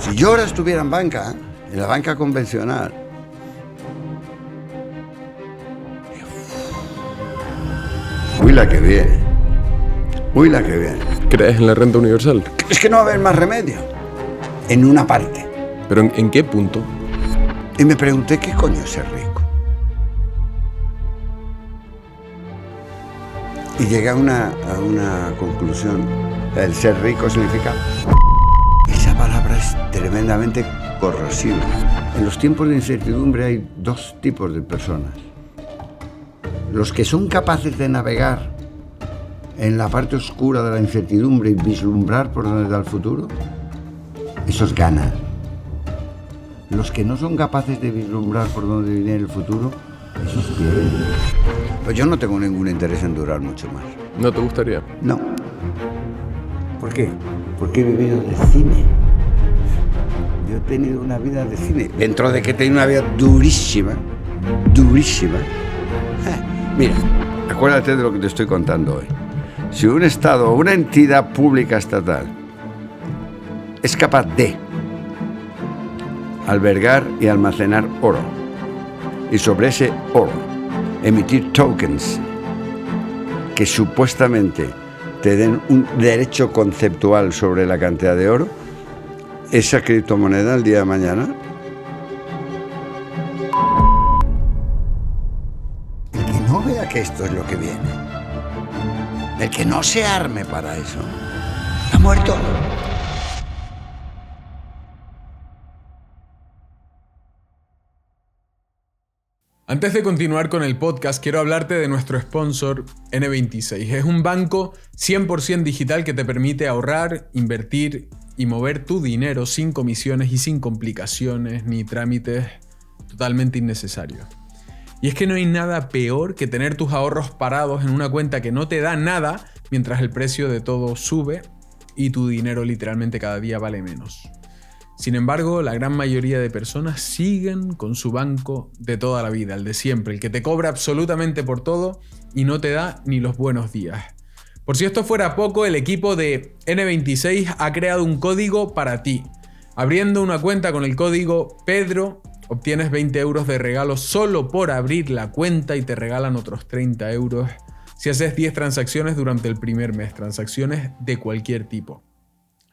Si yo ahora estuviera en banca, en la banca convencional, uy, la que viene. Uy, la que viene. ¿Crees en la renta universal? Es que no va a haber más remedio. En una parte. ¿Pero en qué punto? Y me pregunté, ¿qué coño es ser rico? Y llegué a una conclusión. El ser rico significa... Esa palabra es tremendamente corrosiva. En los tiempos de incertidumbre hay dos tipos de personas. Los que son capaces de navegar en la parte oscura de la incertidumbre y vislumbrar por dónde da el futuro, esos ganan. Los que no son capaces de vislumbrar por dónde viene el futuro, esos pierden. Pues yo no tengo ningún interés en durar mucho más. ¿No te gustaría? No. ¿Por qué? Porque he vivido de cine. Yo he tenido una vida de cine. Dentro de que he tenido una vida durísima, durísima. Mira, acuérdate de lo que te estoy contando hoy. Si un Estado o una entidad pública estatal es capaz de albergar y almacenar oro, y sobre ese oro emitir tokens que supuestamente te den un derecho conceptual sobre la cantidad de oro, esa criptomoneda el día de mañana, el que no vea que esto es lo que viene, el que no se arme para eso, ha muerto. Antes de continuar con el podcast, quiero hablarte de nuestro sponsor N26. Es un banco 100% digital que te permite ahorrar, invertir y mover tu dinero sin comisiones y sin complicaciones ni trámites totalmente innecesarios. Y es que no hay nada peor que tener tus ahorros parados en una cuenta que no te da nada mientras el precio de todo sube y tu dinero literalmente cada día vale menos. Sin embargo, la gran mayoría de personas siguen con su banco de toda la vida, el de siempre, el que te cobra absolutamente por todo y no te da ni los buenos días. Por si esto fuera poco, el equipo de N26 ha creado un código para ti. Abriendo una cuenta con el código Pedro, obtienes 20 euros de regalo solo por abrir la cuenta y te regalan otros 30 euros si haces 10 transacciones durante el primer mes, transacciones de cualquier tipo.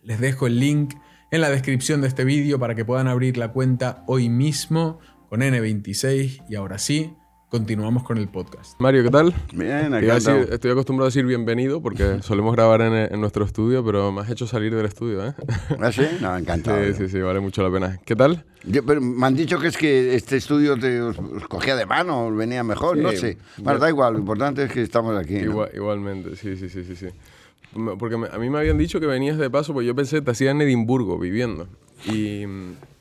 Les dejo el link en la descripción de este vídeo para que puedan abrir la cuenta hoy mismo con N26 y ahora sí, continuamos con el podcast. Mario, ¿qué tal? Bien, Estoy acostumbrado a decir bienvenido porque solemos grabar en nuestro estudio, pero me has hecho salir del estudio, ¿eh? ¿Ah, sí? No, encantado. Sí, vale mucho la pena. ¿Qué tal? Pero me han dicho que es que este estudio os cogía de mano, os venía mejor, Sí, no sé. Bueno, da igual, lo importante es que estamos aquí, ¿no? Igualmente, sí. Porque a mí me habían dicho que venías de paso, pues yo pensé que te hacías en Edimburgo viviendo. Y...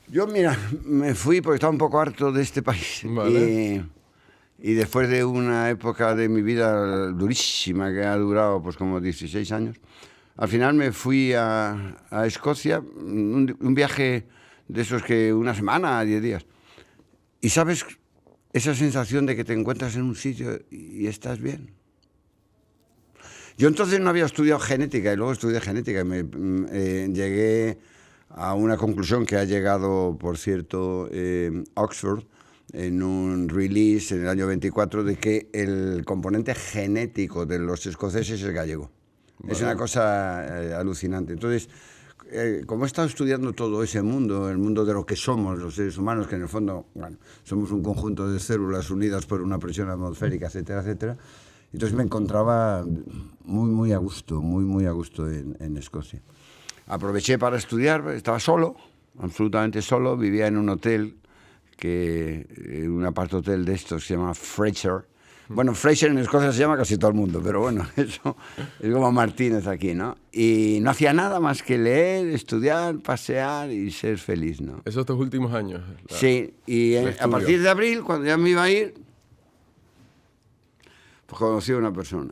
Yo, mira, me fui porque estaba un poco harto de este país. Vale. Y después de una época de mi vida durísima, que ha durado pues como 16 años, al final me fui a Escocia, un viaje de esos que una semana, 10 días. Y sabes, esa sensación de que te encuentras en un sitio y estás bien. Yo entonces no había estudiado genética y luego estudié genética y llegué a una conclusión que ha llegado, por cierto, Oxford, en un release en el año 24, de que el componente genético de los escoceses es gallego. Vale. Es una cosa alucinante. Entonces, como he estado estudiando todo ese mundo, el mundo de lo que somos los seres humanos, que en el fondo, bueno, somos un conjunto de células unidas por una presión atmosférica, etcétera, etcétera, entonces me encontraba muy a gusto, muy a gusto en Escocia. Aproveché para estudiar, estaba solo, absolutamente solo, vivía en un hotel, un apart-hotel de estos que se llama Fraser. Bueno, Fraser en Escocia se llama casi todo el mundo, pero bueno, eso es como Martínez aquí, ¿no? Y no hacía nada más que leer, estudiar, pasear y ser feliz, ¿no? Esos 2 últimos años. Sí, y a partir de abril, cuando ya me iba a ir, pues conocí a una persona.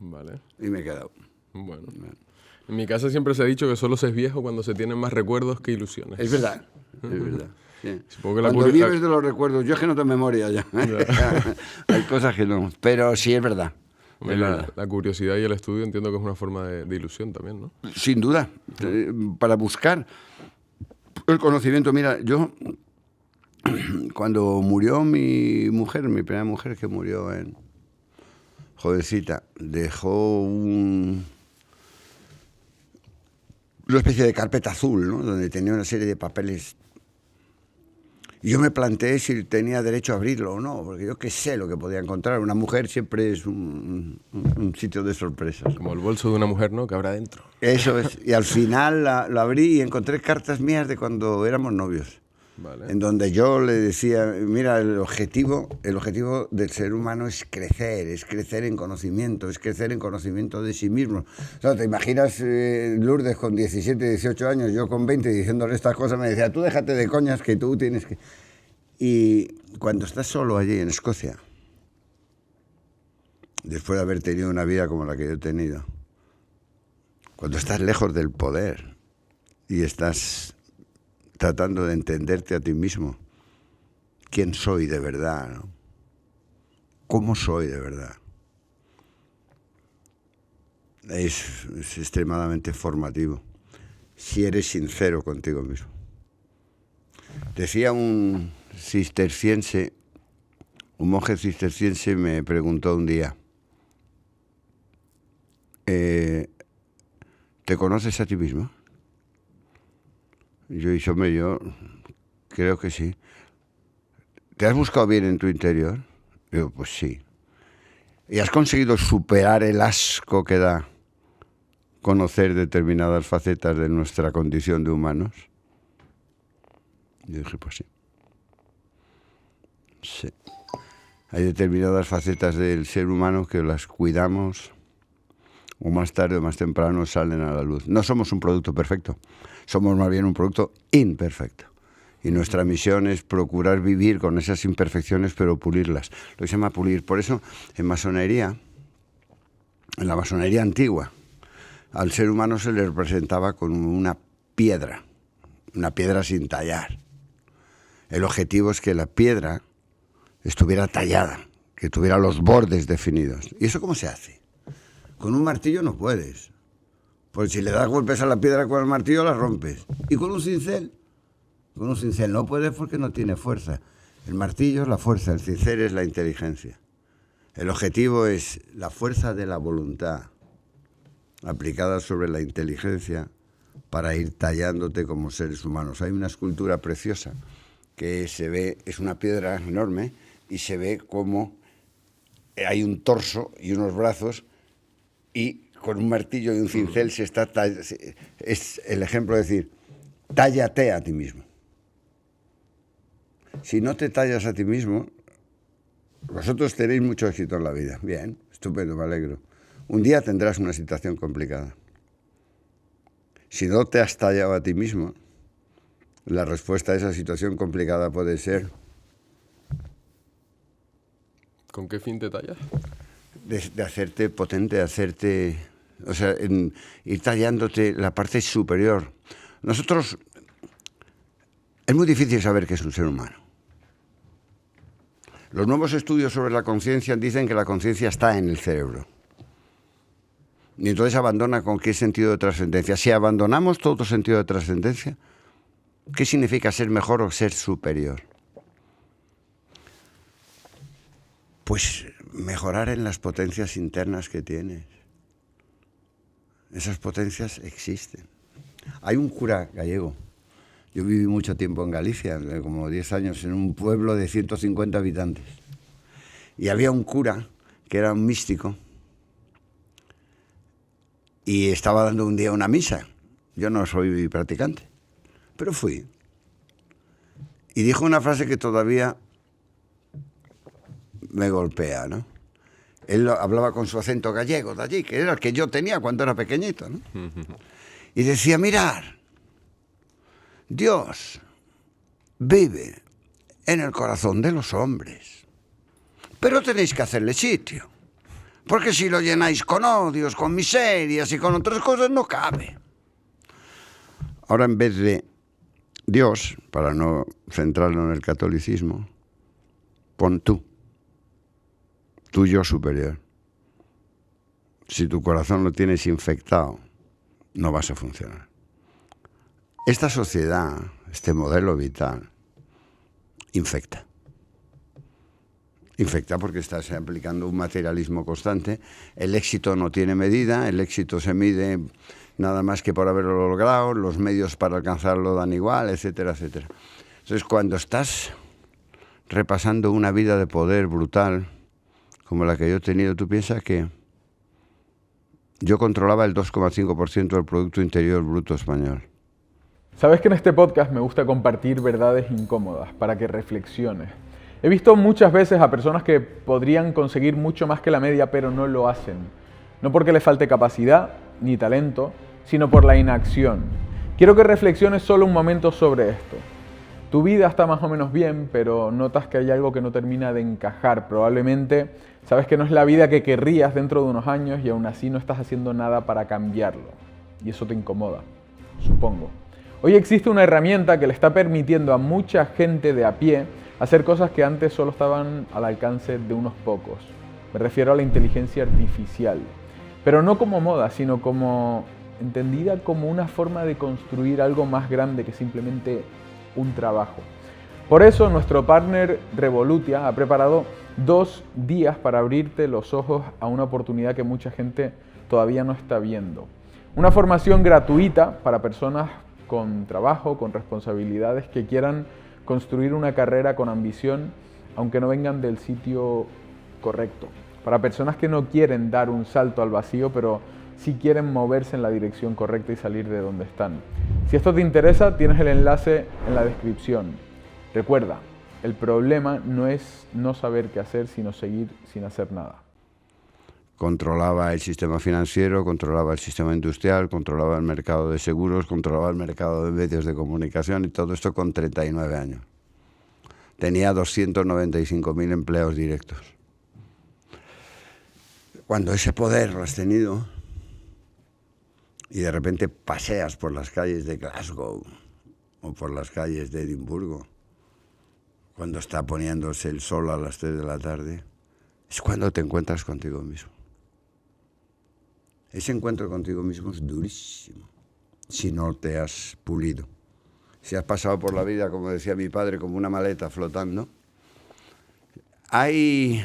Vale. Y me he quedado. Bueno. En mi casa siempre se ha dicho que solo se es viejo cuando se tienen más recuerdos que ilusiones. Es verdad, es verdad. Sí. Cuando vives de los recuerdos, yo es que no tengo memoria ya. Hay cosas que no, pero sí es verdad. La curiosidad y el estudio entiendo que es una forma de ilusión también, ¿no? Sin duda, para buscar. El conocimiento, mira, yo cuando murió mi mujer, mi primera mujer que murió en jovencita, dejó una especie de carpeta azul, ¿no? Donde tenía una serie de papeles. Y yo me planteé si tenía derecho a abrirlo o no, porque yo qué sé lo que podía encontrar. Una mujer siempre es un sitio de sorpresas. Como el bolso de una mujer, ¿no? Que habrá dentro. Eso es. Y al final lo abrí y encontré cartas mías de cuando éramos novios. Vale. En donde yo le decía, mira, el objetivo del ser humano es crecer en conocimiento, es crecer en conocimiento de sí mismo. O sea, ¿te imaginas Lourdes con 17, 18 años, yo con 20 diciéndole estas cosas? Me decía, tú déjate de coñas que tú tienes que... Y cuando estás solo allí en Escocia, después de haber tenido una vida como la que yo he tenido, cuando estás lejos del poder y estás tratando de entenderte a ti mismo, quién soy de verdad, ¿no? ¿Cómo soy de verdad? Es extremadamente formativo, si eres sincero contigo mismo. Decía un cisterciense, un monje cisterciense me preguntó un día, ¿te conoces a ti mismo? Yo dije, hombre, yo creo que sí. ¿Te has buscado bien en tu interior? Yo, pues sí. ¿Y has conseguido superar el asco que da conocer determinadas facetas de nuestra condición de humanos? Yo dije, pues sí. Sí. Hay determinadas facetas del ser humano que las cuidamos o más tarde o más temprano salen a la luz. No somos un producto perfecto, somos más bien un producto imperfecto. Y nuestra misión es procurar vivir con esas imperfecciones, pero pulirlas. Lo que se llama pulir. Por eso, en la masonería antigua, al ser humano se le representaba con una piedra sin tallar. El objetivo es que la piedra estuviera tallada, que tuviera los bordes definidos. ¿Y eso cómo se hace? Con un martillo no puedes. Porque si le das golpes a la piedra con el martillo, la rompes. ¿Y con un cincel? Con un cincel no puedes porque no tiene fuerza. El martillo es la fuerza, el cincel es la inteligencia. El objetivo es la fuerza de la voluntad aplicada sobre la inteligencia para ir tallándote como seres humanos. Hay una escultura preciosa que se ve, es una piedra enorme y se ve como hay un torso y unos brazos y con un martillo y un cincel se está es el ejemplo de decir, tállate a ti mismo. Si no te tallas a ti mismo, vosotros tenéis mucho éxito en la vida. Bien, estupendo, me alegro. Un día tendrás una situación complicada. Si no te has tallado a ti mismo, la respuesta a esa situación complicada puede ser... ¿Con qué fin te tallas? De hacerte potente, o sea, ir tallándote la parte superior. Nosotros, es muy difícil saber qué es un ser humano. Los nuevos estudios sobre la conciencia dicen que la conciencia está en el cerebro. Y entonces abandona con qué sentido de trascendencia. Si abandonamos todo sentido de trascendencia, ¿qué significa ser mejor o ser superior? Pues mejorar en las potencias internas que tienes. Esas potencias existen. Hay un cura gallego. Yo viví mucho tiempo en Galicia, como 10 años, en un pueblo de 150 habitantes. Y había un cura que era un místico y estaba dando un día una misa. Yo no soy practicante, pero fui. Y dijo una frase que todavía me golpea, ¿no? Él hablaba con su acento gallego de allí, que era el que yo tenía cuando era pequeñito, ¿no? Y decía, mirad, Dios vive en el corazón de los hombres, pero tenéis que hacerle sitio, porque si lo llenáis con odios, con miserias y con otras cosas, no cabe. Ahora, en vez de Dios, para no centrarlo en el catolicismo, pon tú yo superior. Si tu corazón lo tienes infectado, no vas a funcionar. Esta sociedad este modelo vital infecta. Infecta porque estás aplicando un materialismo constante. El éxito no tiene medida, el éxito se mide nada más que por haberlo logrado, los medios para alcanzarlo dan igual, etcétera, etcétera. Entonces, cuando estás repasando una vida de poder brutal, como la que yo he tenido, tú piensas que yo controlaba el 2,5% del Producto Interior Bruto español. Sabes que en este podcast me gusta compartir verdades incómodas para que reflexiones. He visto muchas veces a personas que podrían conseguir mucho más que la media, pero no lo hacen. No porque les falte capacidad ni talento, sino por la inacción. Quiero que reflexiones solo un momento sobre esto. Tu vida está más o menos bien, pero notas que hay algo que no termina de encajar. Probablemente sabes que no es la vida que querrías dentro de unos años y aún así no estás haciendo nada para cambiarlo. Y eso te incomoda, supongo. Hoy existe una herramienta que le está permitiendo a mucha gente de a pie hacer cosas que antes solo estaban al alcance de unos pocos. Me refiero a la inteligencia artificial. Pero no como moda, sino como entendida como una forma de construir algo más grande que simplemente un trabajo. Por eso nuestro partner Revolutia ha preparado 2 días para abrirte los ojos a una oportunidad que mucha gente todavía no está viendo. Una formación gratuita para personas con trabajo, con responsabilidades, que quieran construir una carrera con ambición, aunque no vengan del sitio correcto. Para personas que no quieren dar un salto al vacío, pero sí quieren moverse en la dirección correcta y salir de donde están. Si esto te interesa, tienes el enlace en la descripción. Recuerda, el problema no es no saber qué hacer, sino seguir sin hacer nada. Controlaba el sistema financiero, controlaba el sistema industrial, controlaba el mercado de seguros, controlaba el mercado de medios de comunicación, y todo esto con 39 años. Tenía 295.000 empleados directos. Cuando ese poder lo has tenido y de repente paseas por las calles de Glasgow o por las calles de Edimburgo, cuando está poniéndose el sol a las 3 de la tarde, es cuando te encuentras contigo mismo. Ese encuentro contigo mismo es durísimo si no te has pulido. Si has pasado por la vida, como decía mi padre, como una maleta flotando. Hay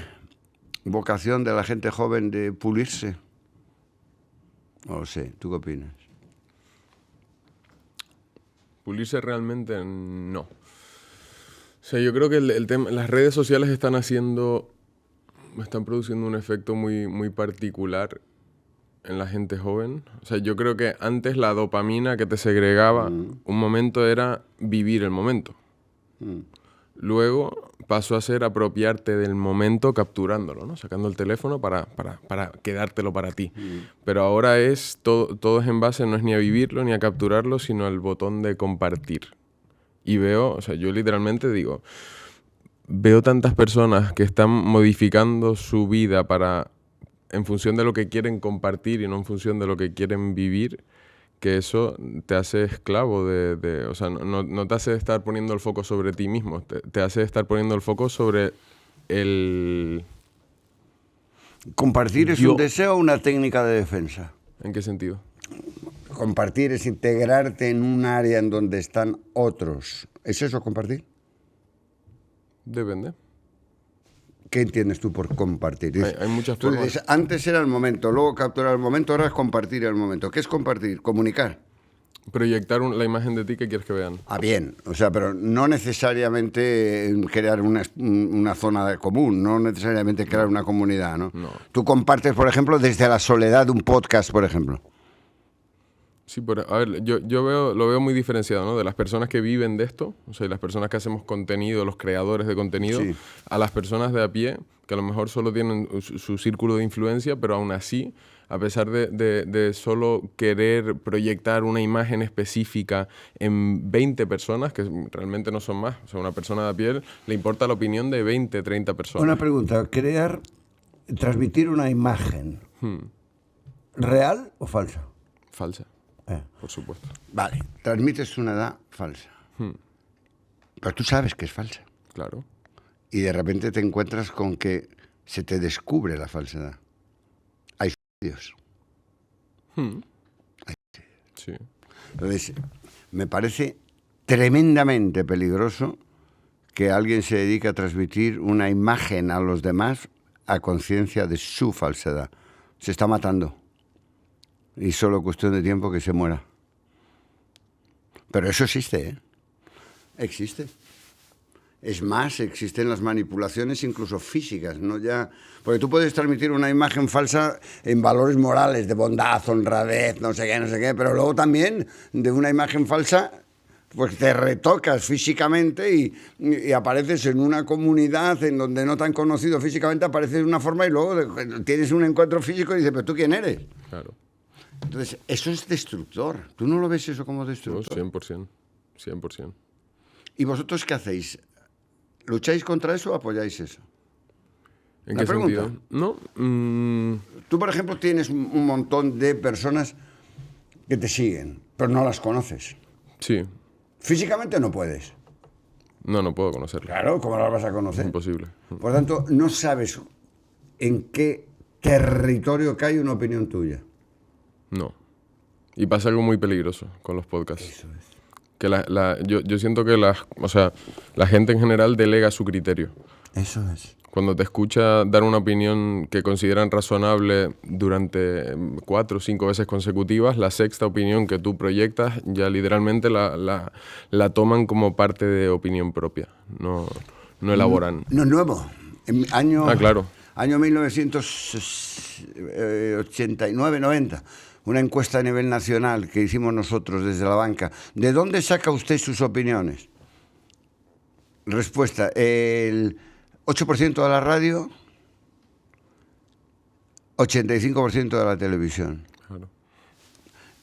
vocación de la gente joven de pulirse. No lo sé, ¿tú qué opinas? Pulirse realmente no. O sea, yo creo que el tema, las redes sociales están produciendo un efecto muy, muy particular en la gente joven. O sea, yo creo que antes la dopamina que te segregaba un momento era vivir el momento. Luego pasó a ser apropiarte del momento capturándolo, ¿no? Sacando el teléfono para quedártelo para ti. Pero ahora todo es en base, no es ni a vivirlo ni a capturarlo, sino al botón de compartir. Y yo literalmente veo tantas personas que están modificando su vida en función de lo que quieren compartir y no en función de lo que quieren vivir, que eso te hace esclavo o sea, no te hace estar poniendo el foco sobre ti mismo, te hace estar poniendo el foco sobre el... ¿Compartir es un deseo o una técnica de defensa? ¿En qué sentido? Compartir es integrarte en un área en donde están otros. ¿Es eso compartir? Depende. ¿Qué entiendes tú por compartir? Hay muchas formas. Dices, antes era el momento, luego capturar el momento, ahora es compartir el momento. ¿Qué es compartir? Comunicar. Proyectar la imagen de ti que quieres que vean. Ah, bien. O sea, pero no necesariamente crear una zona común, no necesariamente crear una comunidad, ¿no? No. Tú compartes, por ejemplo, desde la soledad de un podcast, por ejemplo. Sí, a ver, yo lo veo muy diferenciado, ¿no? De las personas que viven de esto, o sea, las personas que hacemos contenido, los creadores de contenido, sí, a las personas de a pie, que a lo mejor solo tienen su círculo de influencia, pero aún así, a pesar de solo querer proyectar una imagen específica en 20 personas, que realmente no son más, o sea, una persona de a pie le importa la opinión de 20, 30 personas. Una pregunta, transmitir una imagen, ¿real o falsa? Falsa. Por supuesto. Vale, transmites una edad falsa. Pero tú sabes que es falsa. Claro. Y de repente te encuentras con que se te descubre la falsedad. Hay suicidios. Hay suicidios. Sí. Entonces, me parece tremendamente peligroso que alguien se dedique a transmitir una imagen a los demás a conciencia de su falsedad. Se está matando. Y solo cuestión de tiempo que se muera. Pero eso existe, ¿eh? Existe. Es más, existen las manipulaciones incluso físicas, ¿no? Ya, porque tú puedes transmitir una imagen falsa en valores morales, de bondad, honradez, no sé qué, pero luego también de una imagen falsa, pues te retocas físicamente y apareces en una comunidad en donde no te han conocido físicamente, apareces de una forma y luego tienes un encuentro físico y dices, pero ¿tú quién eres? Claro. Entonces, eso es destructor. ¿Tú no lo ves eso como destructor? No, 100%. 100%. ¿Y vosotros qué hacéis? ¿Lucháis contra eso o apoyáis eso? ¿En ¿Una qué pregunta? sentido? No. Tú, por ejemplo, tienes un montón de personas que te siguen, pero no las conoces. Sí. Físicamente no puedes. No puedo conocerlo. Claro, ¿cómo las vas a Es conocer? imposible. Por tanto, no sabes en qué territorio cae una opinión tuya. No. Y pasa algo muy peligroso con los podcasts. Eso es. Que yo siento que la gente en general delega su criterio. Eso es. Cuando te escucha dar una opinión que consideran razonable durante 4 o 5 veces consecutivas, la sexta opinión que tú proyectas ya literalmente la toman como parte de opinión propia. No elaboran. No es nuevo. Claro. Año 1989-90. Una encuesta a nivel nacional que hicimos nosotros desde la banca. ¿De dónde saca usted sus opiniones? Respuesta, el 8% de la radio, 85% de la televisión. Claro.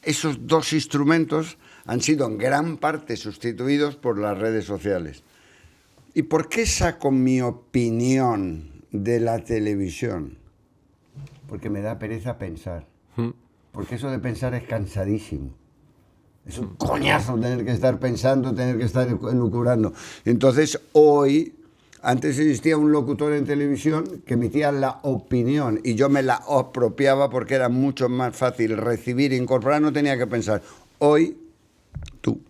Esos dos instrumentos han sido en gran parte sustituidos por las redes sociales. ¿Y por qué saco mi opinión de la televisión? Porque me da pereza pensar. Porque eso de pensar es cansadísimo. Es un coñazo tener que estar pensando, tener que estar elucubrando. Entonces, hoy, antes existía un locutor en televisión que emitía la opinión y yo me la apropiaba porque era mucho más fácil recibir e incorporar, no tenía que pensar. Hoy, tú.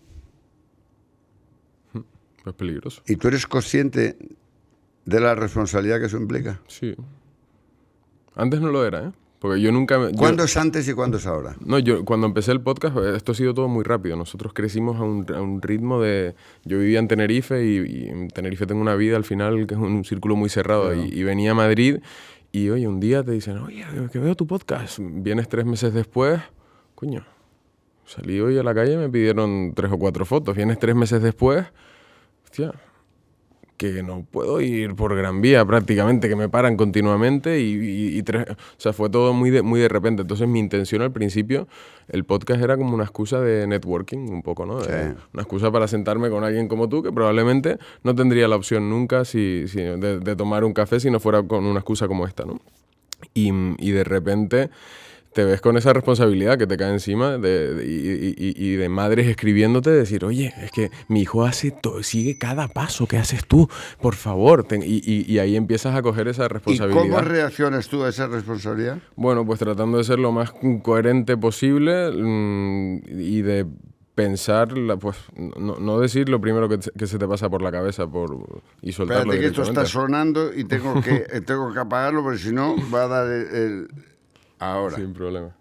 Es peligroso. ¿Y tú eres consciente de la responsabilidad que eso implica? Sí. Antes no lo era, ¿eh? Porque yo nunca... ¿Cuándo es antes y cuándo es ahora? No, yo cuando empecé el podcast, esto ha sido todo muy rápido. Nosotros crecimos a un ritmo de... Yo vivía en Tenerife y en Tenerife tengo una vida al final que es un círculo muy cerrado. Claro. Y venía a Madrid y, oye, un día te dicen, oye, que veo tu podcast. Vienes 3 meses después, coño, salí hoy a la calle y me pidieron 3 o 4 fotos. Vienes 3 meses después, hostia, que no puedo ir por Gran Vía prácticamente, que me paran continuamente y o sea, fue todo muy de repente. Entonces mi intención al principio, el podcast era como una excusa de networking un poco, ¿no? Sí. Una excusa para sentarme con alguien como tú, que probablemente no tendría la opción nunca de tomar un café si no fuera con una excusa como esta, ¿no? Y de repente te ves con esa responsabilidad que te cae encima y de madres escribiéndote, decir, oye, es que mi hijo sigue cada paso que haces tú, por favor. Y ahí empiezas a coger esa ¿Y responsabilidad. cómo reaccionas tú a esa responsabilidad? Bueno, pues tratando de ser lo más coherente posible y de pensar, pues no decir lo primero que se te pasa por la cabeza y soltarlo Espérate que esto directamente. está sonando y tengo que apagarlo porque si no va a dar ahora. Sin problema.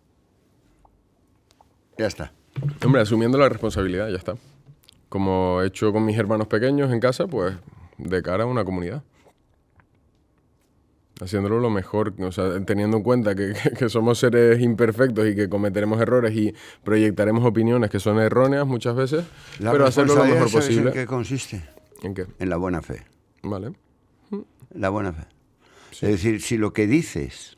Ya está. Hombre, asumiendo la responsabilidad, ya está. Como he hecho con mis hermanos pequeños en casa, pues de cara a una comunidad. Haciéndolo lo mejor, o sea, teniendo en cuenta que somos seres imperfectos y que cometeremos errores y proyectaremos opiniones que son erróneas muchas veces, pero hacerlo lo mejor ¿Sabes posible. en qué consiste? ¿En qué? En la buena fe. Vale. La buena fe. Sí. Es decir, si lo que dices,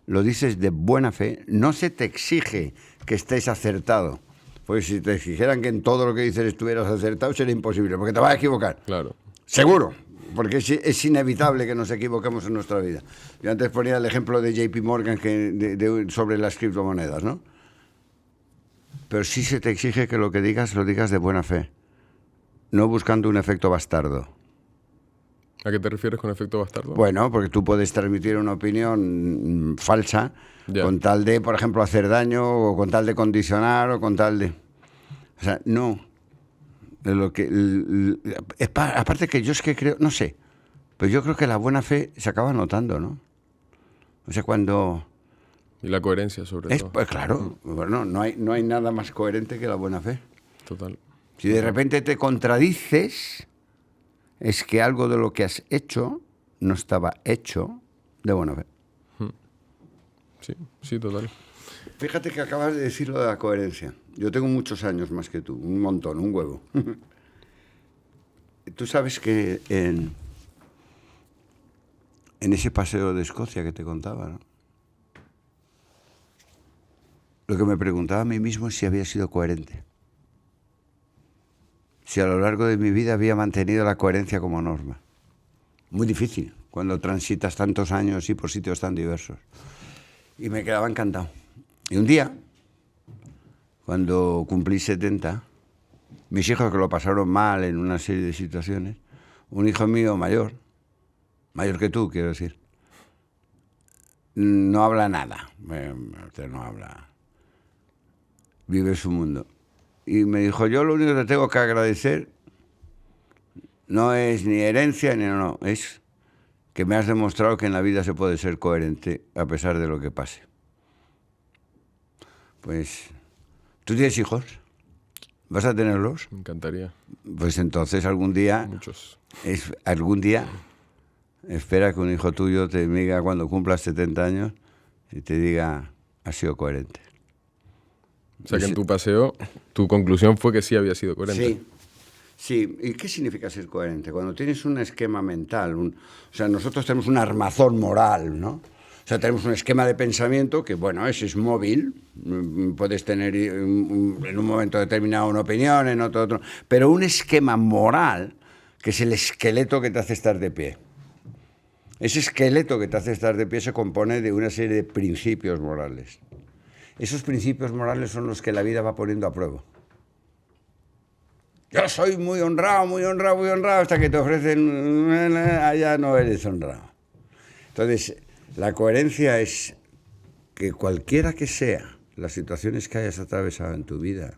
lo dices de buena fe, no se te exige que estés acertado. Pues si te exigeran que en todo lo que dices estuvieras acertado, sería imposible, porque te vas a equivocar. Claro. Seguro, porque es inevitable que nos equivoquemos en nuestra vida. Yo antes ponía el ejemplo de JP Morgan sobre las criptomonedas, ¿no? Pero sí se te exige que lo que digas, lo digas de buena fe, no buscando un efecto bastardo. ¿A qué te refieres con efecto bastardo? Bueno, porque tú puedes transmitir una opinión falsa Ya. con tal de, por ejemplo, hacer daño o con tal de condicionar o con tal de... O sea, no. De lo que, aparte que yo es que creo, no sé, pero yo creo que la buena fe se acaba notando, ¿no? O sea, cuando... Y la coherencia, sobre todo. Pues claro, bueno, no hay nada más coherente que la buena fe. Total. Si de repente te contradices, es que algo de lo que has hecho no estaba hecho de buena fe. Sí, sí, total. Fíjate que acabas de decir lo de la coherencia. Yo tengo muchos años más que tú, un montón, un huevo. Tú sabes que en ese paseo de Escocia que te contaba, ¿no? Lo que me preguntaba a mí mismo es si había sido coherente. Si a lo largo de mi vida había mantenido la coherencia como norma. Muy difícil cuando transitas tantos años y por sitios tan diversos. Y me quedaba encantado. Y un día, cuando cumplí 70, mis hijos que lo pasaron mal en una serie de situaciones, un hijo mío mayor que tú, quiero decir, no habla nada, usted no habla, vive su mundo. Y me dijo, yo lo único que te tengo que agradecer no es ni herencia, ni no, es que me has demostrado que en la vida se puede ser coherente a pesar de lo que pase. Pues, ¿tú tienes hijos? ¿Vas a tenerlos? Me encantaría. Pues entonces algún día, Muchos. espera que un hijo tuyo te diga cuando cumplas 70 años y te diga, has sido coherente. O sea que en tu paseo, tu conclusión fue que sí había sido coherente. Sí. Sí, ¿y qué significa ser coherente? Cuando tienes un esquema mental, o sea, nosotros tenemos un armazón moral, ¿no? O sea, tenemos un esquema de pensamiento que, bueno, ese es móvil, puedes tener en un momento determinado una opinión, en otro, pero un esquema moral que es el esqueleto que te hace estar de pie. Ese esqueleto que te hace estar de pie se compone de una serie de principios morales. Esos principios morales son los que la vida va poniendo a prueba. Yo soy muy honrado, muy honrado, muy honrado, hasta que te ofrecen, allá no eres honrado. Entonces, la coherencia es que cualquiera que sea las situaciones que hayas atravesado en tu vida,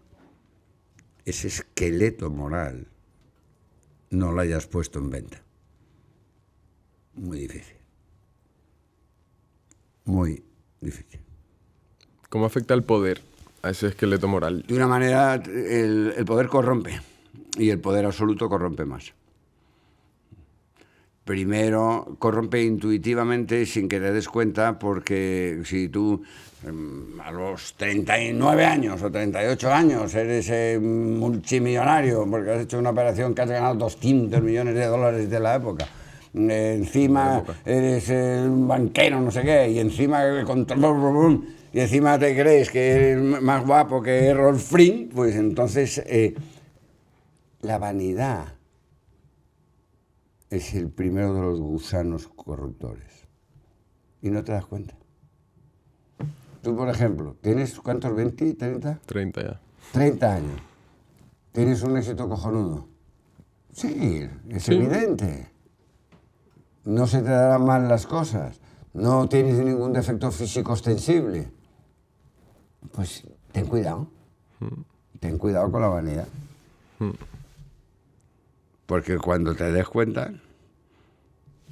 ese esqueleto moral no lo hayas puesto en venta. Muy difícil. Muy difícil. ¿Cómo afecta el poder a ese esqueleto moral? De una manera, el poder corrompe. Y el poder absoluto corrompe más. Primero, corrompe intuitivamente sin que te des cuenta, porque si tú a los 39 años o 38 años eres multimillonario porque has hecho una operación que has ganado 200 millones de dólares de la época, encima eres un banquero, no sé qué, y encima y encima te crees que eres más guapo que Errol Flynn, pues entonces... la vanidad es el primero de los gusanos corruptores. Y no te das cuenta. Tú, por ejemplo, ¿tienes cuántos? ¿20, 30? 30 ya. 30 años. ¿Tienes un éxito cojonudo? Sí, es evidente. No se te darán mal las cosas. No tienes ningún defecto físico ostensible. Pues ten cuidado. Ten cuidado con la vanidad. Porque cuando te des cuenta,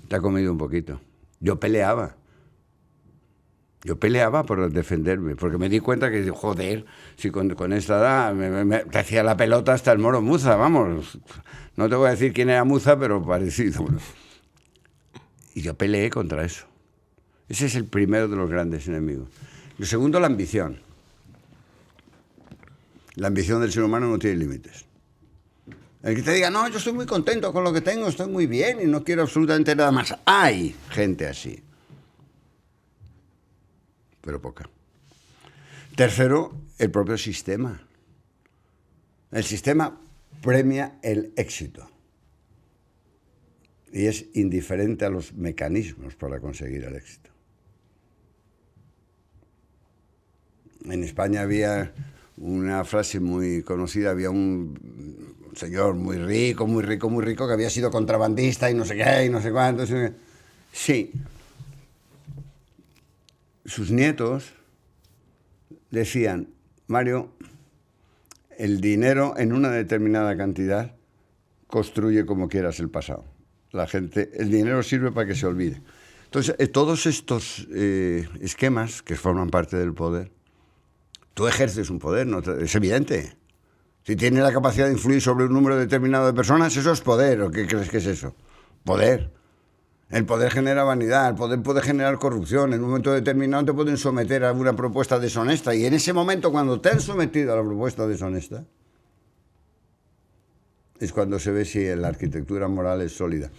te ha comido un poquito. Yo peleaba por defenderme, porque me di cuenta que, joder, si con esta edad te hacía la pelota hasta el Moro Muza, vamos. No te voy a decir quién era Muza, pero parecido. Y yo peleé contra eso. Ese es el primero de los grandes enemigos. El segundo, la ambición. La ambición del ser humano no tiene límites. El que te diga, no, yo estoy muy contento con lo que tengo, estoy muy bien y no quiero absolutamente nada más. Hay gente así. Pero poca. Tercero, el propio sistema. El sistema premia el éxito. Y es indiferente a los mecanismos para conseguir el éxito. En España había una frase muy conocida, había un señor muy rico, que había sido contrabandista y no sé qué, y no sé cuánto. Sí. Sus nietos decían, Mario, el dinero en una determinada cantidad construye como quieras el pasado. El dinero sirve para que se olvide. Entonces, todos estos esquemas que forman parte del poder, tú ejerces un poder, ¿no? Es evidente. Si tienes la capacidad de influir sobre un número determinado de personas, eso es poder. ¿O qué crees que es eso? Poder. El poder genera vanidad, el poder puede generar corrupción. En un momento determinado te pueden someter a una propuesta deshonesta. Y en ese momento, cuando te han sometido a la propuesta deshonesta, es cuando se ve si la arquitectura moral es sólida.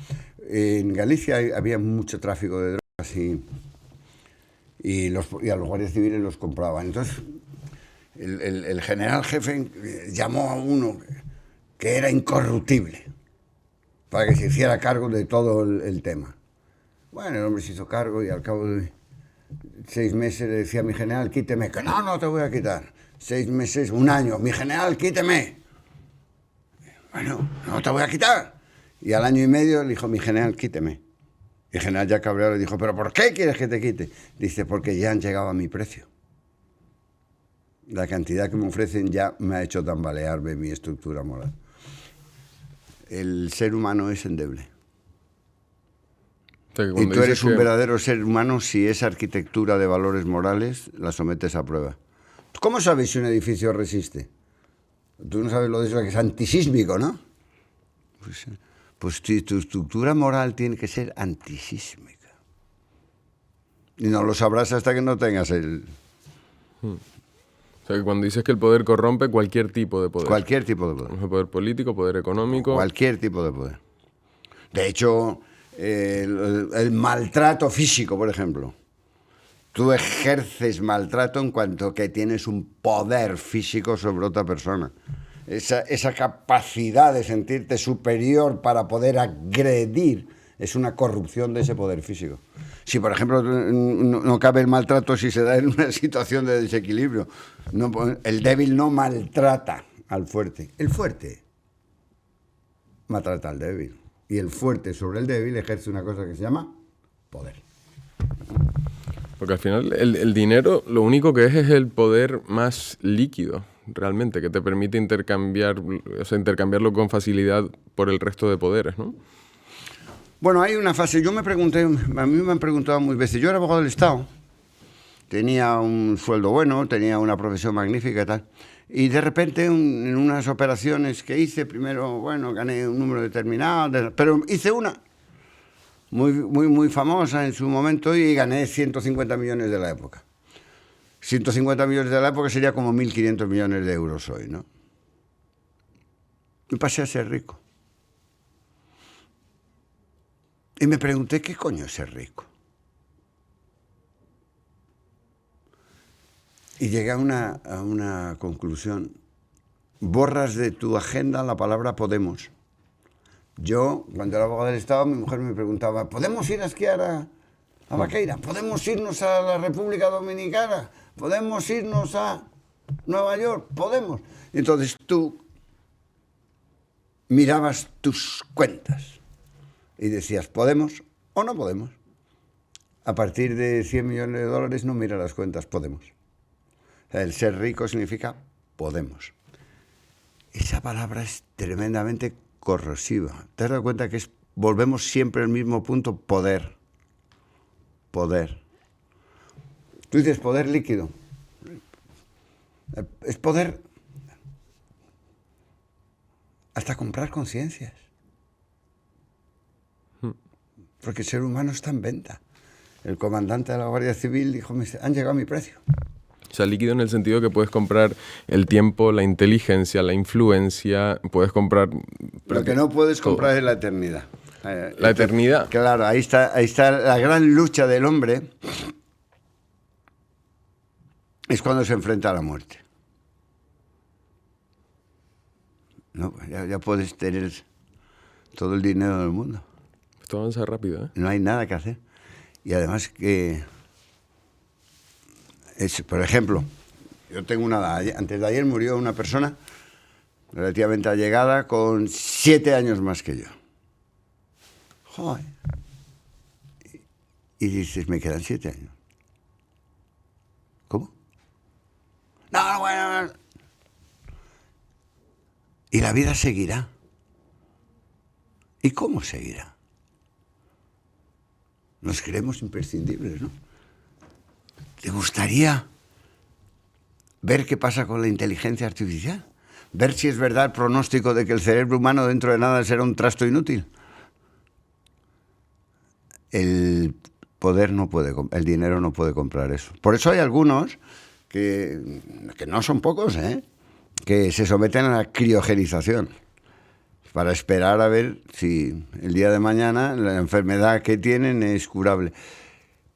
En Galicia había mucho tráfico de drogas y a los guardias civiles los compraban. Entonces, el general jefe llamó a uno que era incorruptible para que se hiciera cargo de todo el tema. Bueno, el hombre se hizo cargo y al cabo de 6 meses le decía a mi general, quíteme. Que no te voy a quitar. 6 meses, 1 año, mi general, quíteme. Bueno, no te voy a quitar. Y al 1 año y medio le dijo, mi general, quíteme. Y el general ya cabreado le dijo, ¿pero por qué quieres que te quite? Dice, porque ya han llegado a mi precio. La cantidad que me ofrecen ya me ha hecho tambalearme mi estructura moral. El ser humano es endeble. O sea, y tú eres un verdadero ser humano si esa arquitectura de valores morales la sometes a prueba. ¿Cómo sabes si un edificio resiste? Tú no sabes lo de eso que es antisísmico, ¿no? Pues tu estructura moral tiene que ser antisísmica. Y no lo sabrás hasta que no tengas el... O sea, que cuando dices que el poder corrompe, cualquier tipo de poder. Cualquier tipo de poder. Poder político, poder económico. Cualquier tipo de poder. De hecho, el maltrato físico, por ejemplo. Tú ejerces maltrato en cuanto que tienes un poder físico sobre otra persona. Esa capacidad de sentirte superior para poder agredir es una corrupción de ese poder físico. Si, por ejemplo, no cabe el maltrato si se da en una situación de desequilibrio. No, el débil no maltrata al fuerte. El fuerte maltrata al débil. Y el fuerte sobre el débil ejerce una cosa que se llama poder. Porque al final el dinero lo único que es el poder más líquido, realmente, que te permite intercambiarlo con facilidad por el resto de poderes, ¿no? Bueno, hay una fase, a mí me han preguntado muchas veces, yo era abogado del Estado, tenía un sueldo bueno, tenía una profesión magnífica y tal, y de repente en unas operaciones que hice, primero, bueno, gané un número determinado, pero hice una muy famosa en su momento y gané 150 millones de la época. 150 millones de la época sería como 1.500 millones de euros hoy, ¿no? Y pasé a ser rico. Y me pregunté, ¿qué coño es ser rico? Y llegué a una conclusión. Borras de tu agenda la palabra Podemos. Yo, cuando era abogado del Estado, mi mujer me preguntaba, ¿podemos ir a esquiar a Vaqueira? ¿Podemos irnos a la República Dominicana? ¿Podemos irnos a Nueva York? ¿Podemos? Entonces tú mirabas tus cuentas y decías, ¿podemos o no podemos? A partir de 100 millones de dólares no mira las cuentas, podemos. O sea, el ser rico significa podemos. Esa palabra es tremendamente corrosiva. ¿Te has dado cuenta que volvemos siempre al mismo punto? Poder. Poder. Tú dices poder líquido. Es poder hasta comprar conciencias. Porque el ser humano está en venta. El comandante de la Guardia Civil dijo, han llegado a mi precio. O sea, líquido en el sentido que puedes comprar el tiempo, la inteligencia, la influencia, puedes comprar... Lo que no puedes comprar es la eternidad. La eternidad. Claro, ahí está la gran lucha del hombre. Es cuando se enfrenta a la muerte. No, ya puedes tener todo el dinero del mundo. Esto avanza rápido, ¿eh? No hay nada que hacer. Y además que... por ejemplo, yo tengo antes de ayer murió una persona relativamente allegada con 7 años más que yo. Joder. Y dices, me quedan 7 años. ¿Cómo? No, bueno. Y la vida seguirá. ¿Y cómo seguirá? Nos creemos imprescindibles, ¿no? ¿Te gustaría ver qué pasa con la inteligencia artificial? Ver si es verdad el pronóstico de que el cerebro humano dentro de nada será un trasto inútil. El poder no puede, el dinero no puede comprar eso. Por eso hay algunos que no son pocos, que se someten a la criogenización para esperar a ver si el día de mañana la enfermedad que tienen es curable.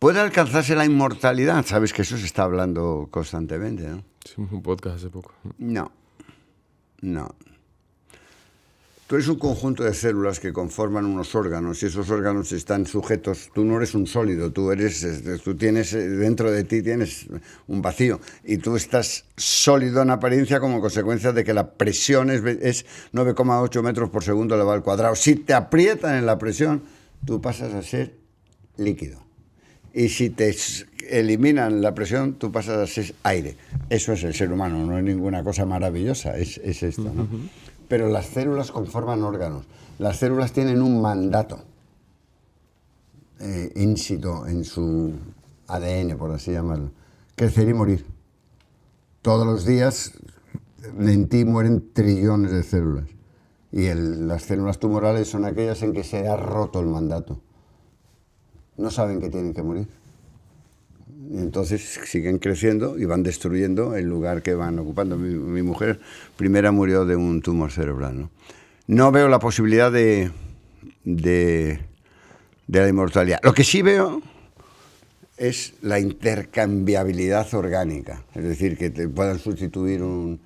¿Puede alcanzarse la inmortalidad? Sabes que eso se está hablando constantemente, ¿no? Hicimos un podcast hace poco. No. Tú eres un conjunto de células que conforman unos órganos y esos órganos están sujetos. Tú no eres un sólido, tú tienes dentro de ti tienes un vacío y tú estás sólido en apariencia como consecuencia de que la presión es 9,8 metros por segundo elevado al cuadrado. Si te aprietan en la presión, tú pasas a ser líquido. Y si te eliminan la presión, tú pasas a ser aire. Eso es el ser humano, no es ninguna cosa maravillosa, es esto, ¿no? Pero las células conforman órganos. Las células tienen un mandato ínsito en su ADN, por así llamarlo. Crecer y morir. Todos los días en ti mueren trillones de células. Y las células tumorales son aquellas en que se ha roto el mandato. No saben que tienen que morir. Y entonces siguen creciendo y van destruyendo el lugar que van ocupando. Mi mujer primera murió de un tumor cerebral, ¿no? No veo la posibilidad de la inmortalidad. Lo que sí veo es la intercambiabilidad orgánica. Es decir, que te puedan sustituir un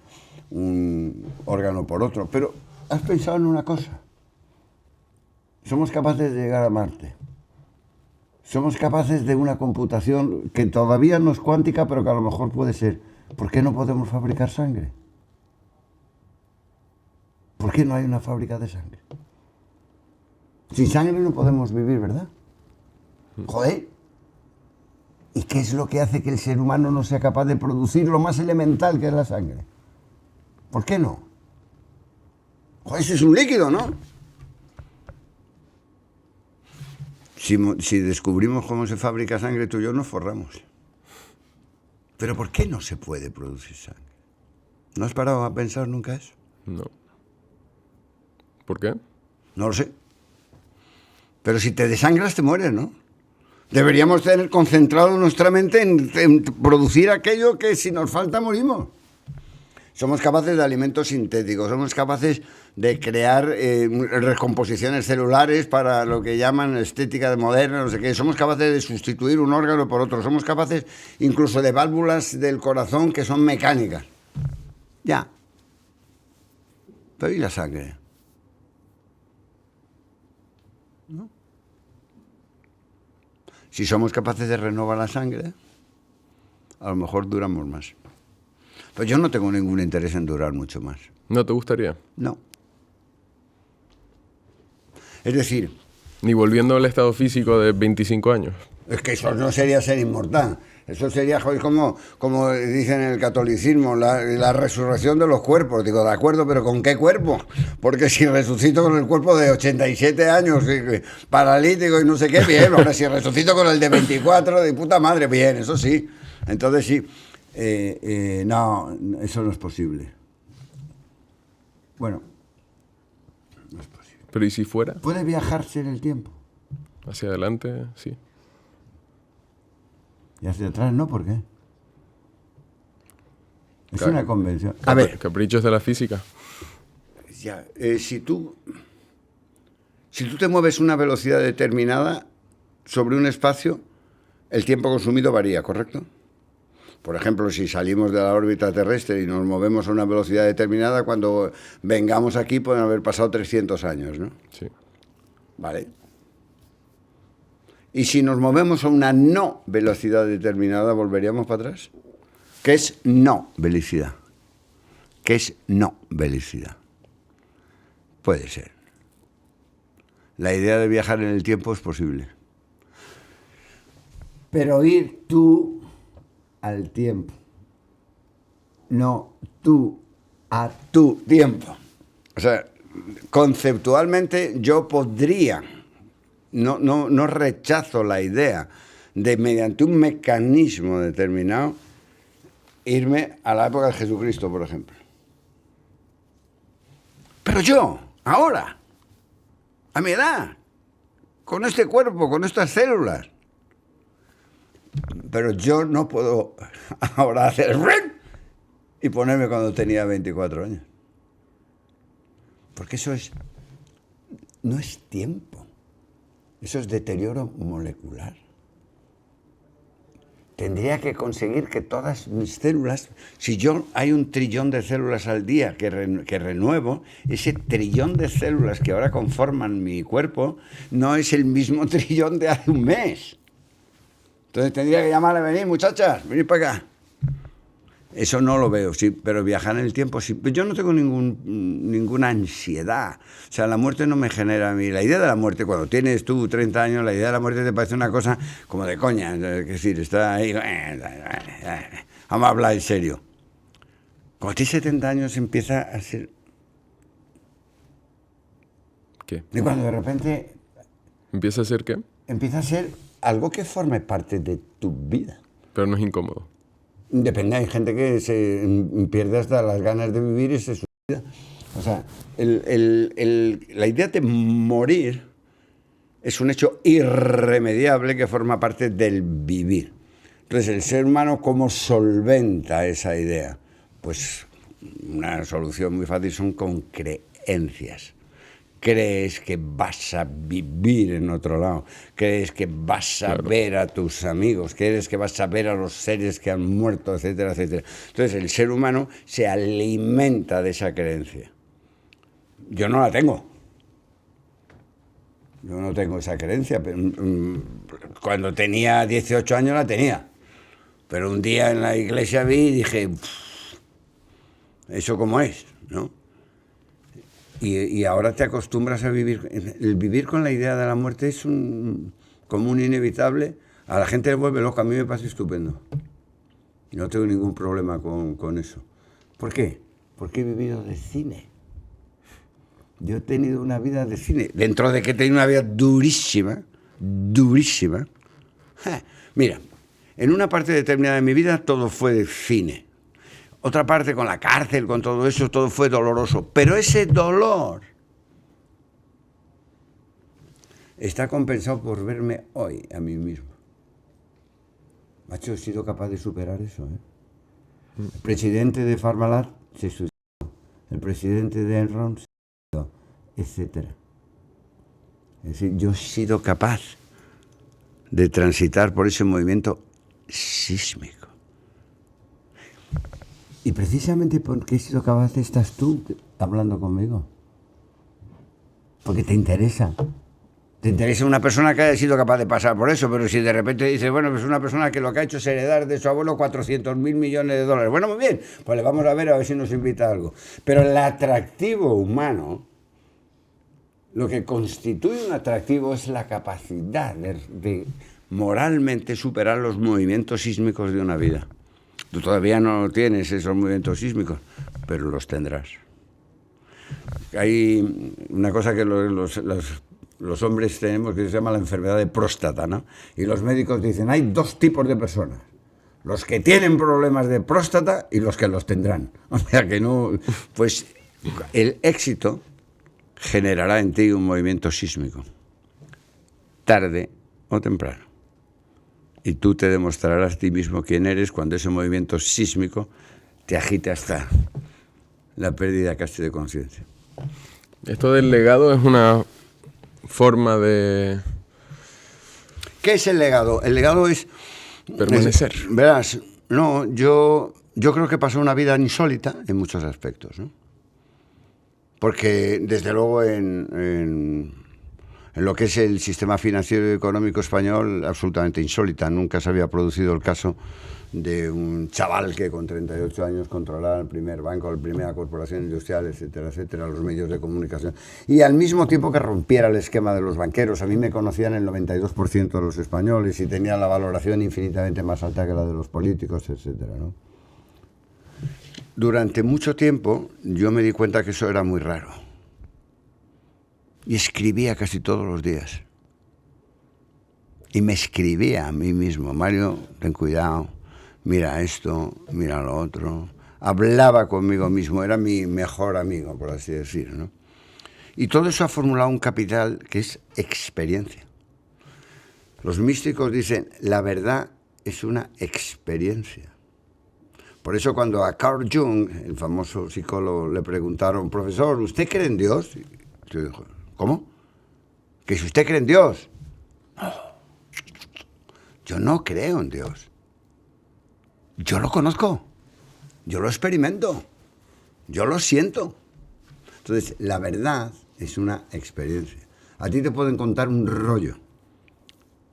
órgano por otro. Pero ¿has pensado en una cosa? Somos capaces de llegar a Marte. Somos capaces de una computación que todavía no es cuántica, pero que a lo mejor puede ser. ¿Por qué no podemos fabricar sangre? ¿Por qué no hay una fábrica de sangre? Sin sangre no podemos vivir, ¿verdad? Joder. ¿Y qué es lo que hace que el ser humano no sea capaz de producir lo más elemental que es la sangre? ¿Por qué no? Joder, eso es un líquido, ¿no? Si descubrimos cómo se fabrica sangre, tú y yo nos forramos. Pero ¿por qué no se puede producir sangre? ¿No has parado a pensar nunca eso? No. ¿Por qué? No lo sé. Pero si te desangras, te mueres, ¿no? Deberíamos tener concentrado nuestra mente en producir aquello que si nos falta morimos. Somos capaces de alimentos sintéticos, somos capaces de crear recomposiciones celulares para lo que llaman estética de moderna, no sé qué. Somos capaces de sustituir un órgano por otro. Somos capaces incluso de válvulas del corazón que son mecánicas. Ya. Pero ¿y la sangre? ¿No? Si somos capaces de renovar la sangre, a lo mejor duramos más. Pues yo no tengo ningún interés en durar mucho más. ¿No te gustaría? No. Es decir... Ni volviendo al estado físico de 25 años. Es que eso no sería ser inmortal. Eso sería, joder, como dicen en el catolicismo, la resurrección de los cuerpos. Digo, de acuerdo, pero ¿con qué cuerpo? Porque si resucito con el cuerpo de 87 años, paralítico y no sé qué, bien. Ahora si resucito con el de 24, de puta madre, bien, eso sí. Entonces sí. No, eso no es posible. Bueno, no es posible. ¿Pero y si fuera? ¿Puede viajarse en el tiempo? Hacia adelante, sí. Y hacia atrás no, ¿por qué? Es una convención. A ver. Caprichos de la física. Ya, si tú te mueves a una velocidad determinada sobre un espacio, el tiempo consumido varía, ¿correcto? Por ejemplo, si salimos de la órbita terrestre y nos movemos a una velocidad determinada, cuando vengamos aquí pueden haber pasado 300 años, ¿no? Sí. Vale. Y si nos movemos a una no velocidad determinada, ¿volveríamos para atrás? ¿Qué es no velocidad? ¿Qué es no velocidad? Puede ser. La idea de viajar en el tiempo es posible. Pero ir tú al tiempo, no tú a tu tiempo. O sea, conceptualmente yo podría, no rechazo la idea de, mediante un mecanismo determinado, irme a la época de Jesucristo, por ejemplo. Pero yo, ahora, a mi edad, con este cuerpo, con estas células, pero yo no puedo ahora hacer y ponerme cuando tenía 24 años. Porque eso no es tiempo, eso es deterioro molecular. Tendría que conseguir que todas mis células, si hay 1 trillón de células al día que renuevo, ese trillón de células que ahora conforman mi cuerpo no es el mismo trillón de hace un mes. Entonces tendría que llamarle, venid muchachas, venid para acá. Eso no lo veo, sí, pero viajar en el tiempo sí. Yo no tengo ninguna ansiedad. O sea, la muerte no me genera a mí. La idea de la muerte, cuando tienes tú 30 años, la idea de la muerte te parece una cosa como de coña. Es decir, está ahí. Vamos a hablar en serio. Cuando tienes 70 años empieza a ser. ¿Qué? Y cuando de repente. ¿Empieza a ser qué? Empieza a ser algo que forme parte de tu vida. Pero no es incómodo. Depende, hay gente que se pierde hasta las ganas de vivir y se suicida. O sea, la idea de morir es un hecho irremediable que forma parte del vivir. Entonces, el ser humano, ¿cómo solventa esa idea? Pues una solución muy fácil son con creencias. Crees que vas a vivir en otro lado, crees que vas a ver a tus amigos, crees que vas a ver a los seres que han muerto, etcétera, etcétera. Entonces el ser humano se alimenta de esa creencia. Yo no la tengo. Yo no tengo esa creencia. Pero, cuando tenía 18 años la tenía. Pero un día en la iglesia vi y dije, ¿eso cómo es? ¿No? Y ahora te acostumbras a vivir. El vivir con la idea de la muerte es como un inevitable. A la gente le vuelve loca. A mí me pasa estupendo. No tengo ningún problema con eso. ¿Por qué? Porque he vivido de cine. Yo he tenido una vida de cine. Dentro de que he tenido una vida durísima. Durísima. Mira, en una parte determinada de mi vida todo fue de cine. Otra parte con la cárcel, con todo eso, todo fue doloroso. Pero ese dolor está compensado por verme hoy a mí mismo. Macho, he sido capaz de superar eso. El presidente de Parmalat se suicidó. El presidente de Enron se suicidó, etc. Es decir, yo he sido capaz de transitar por ese movimiento sísmico. Y precisamente porque he sido capaz, estás tú hablando conmigo. Porque te interesa. Te interesa una persona que haya sido capaz de pasar por eso, pero si de repente dices, bueno, pues una persona que lo que ha hecho es heredar de su abuelo 400.000 millones de dólares. Bueno, muy bien, pues le vamos a ver si nos invita a algo. Pero el atractivo humano, lo que constituye un atractivo es la capacidad de moralmente superar los movimientos sísmicos de una vida. Tú todavía no tienes esos movimientos sísmicos, pero los tendrás. Hay una cosa que los hombres tenemos que se llama la enfermedad de próstata, ¿no? Y los médicos dicen, hay 2 tipos de personas. Los que tienen problemas de próstata y los que los tendrán. O sea que no... Pues el éxito generará en ti un movimiento sísmico. Tarde o temprano. Y tú te demostrarás a ti mismo quién eres cuando ese movimiento sísmico te agite hasta la pérdida casi de conciencia. Esto del legado es una forma de... ¿Qué es el legado? El legado es... permanecer. Verás, no, yo creo que pasó una vida insólita en muchos aspectos, ¿no? Porque, desde luego, en lo que es el sistema financiero y económico español, absolutamente insólita. Nunca se había producido el caso de un chaval que con 38 años controlaba el primer banco, la primera corporación industrial, etcétera, etcétera, los medios de comunicación. Y al mismo tiempo que rompiera el esquema de los banqueros. A mí me conocían el 92% de los españoles y tenían la valoración infinitamente más alta que la de los políticos, etcétera, ¿no? Durante mucho tiempo yo me di cuenta que eso era muy raro. y escribía casi todos los días. Y me escribía a mí mismo: Mario, ten cuidado, mira esto, mira lo otro. Hablaba conmigo mismo, era mi mejor amigo, por así decir, ¿no? Y todo eso ha formulado un capital que es experiencia. Los místicos dicen: la verdad es una experiencia. Por eso cuando a Carl Jung, el famoso psicólogo, le preguntaron: profesor, ¿usted cree en Dios? Y yo dijo: ¿cómo? ¿Que si usted cree en Dios? No. Yo no creo en Dios. Yo lo conozco. Yo lo experimento. Yo lo siento. Entonces, la verdad es una experiencia. A ti te pueden contar un rollo,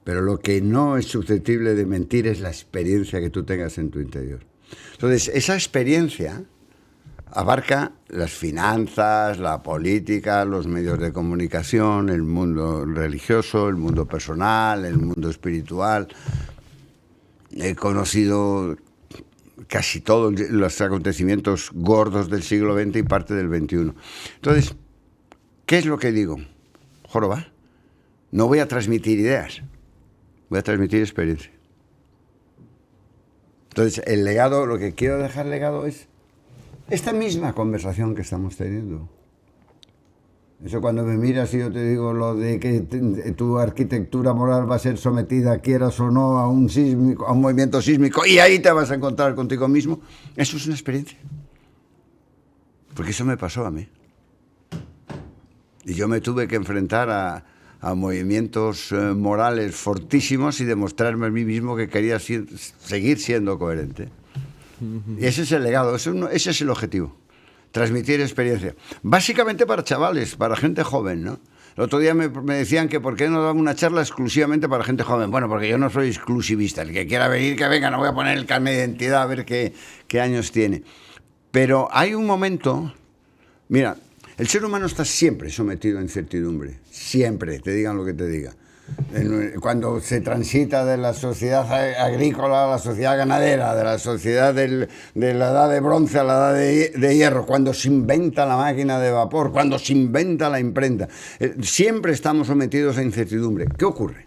pero lo que no es susceptible de mentir es la experiencia que tú tengas en tu interior. Entonces, esa experiencia abarca las finanzas, la política, los medios de comunicación, el mundo religioso, el mundo personal, el mundo espiritual. He conocido casi todos los acontecimientos gordos del siglo XX y parte del XXI. Entonces, ¿qué es lo que digo? Joroba, no voy a transmitir ideas, voy a transmitir experiencia. Entonces, el legado, lo que quiero dejar legado es esta misma conversación que estamos teniendo. Eso cuando me miras y yo te digo lo de que tu arquitectura moral va a ser sometida, quieras o no, a un movimiento sísmico, y ahí te vas a encontrar contigo mismo, eso es una experiencia. Porque eso me pasó a mí. Y yo me tuve que enfrentar a movimientos morales fortísimos y demostrarme a mí mismo que quería seguir siendo coherente. Y ese es el legado, ese es el objetivo. Transmitir experiencia. Básicamente para chavales, para gente joven, ¿no? El otro día me decían que por qué no daba una charla exclusivamente para gente joven. Bueno, porque yo no soy exclusivista. El que quiera venir, que venga. No voy a poner el carnet de identidad a ver qué años tiene. Pero hay un momento... Mira, el ser humano está siempre sometido a incertidumbre. Siempre, te digan lo que te digan. Cuando se transita de la sociedad agrícola a la sociedad ganadera, de la sociedad de la edad de bronce a la edad de hierro, cuando se inventa la máquina de vapor, cuando se inventa la imprenta, siempre estamos sometidos a incertidumbre. ¿Qué ocurre?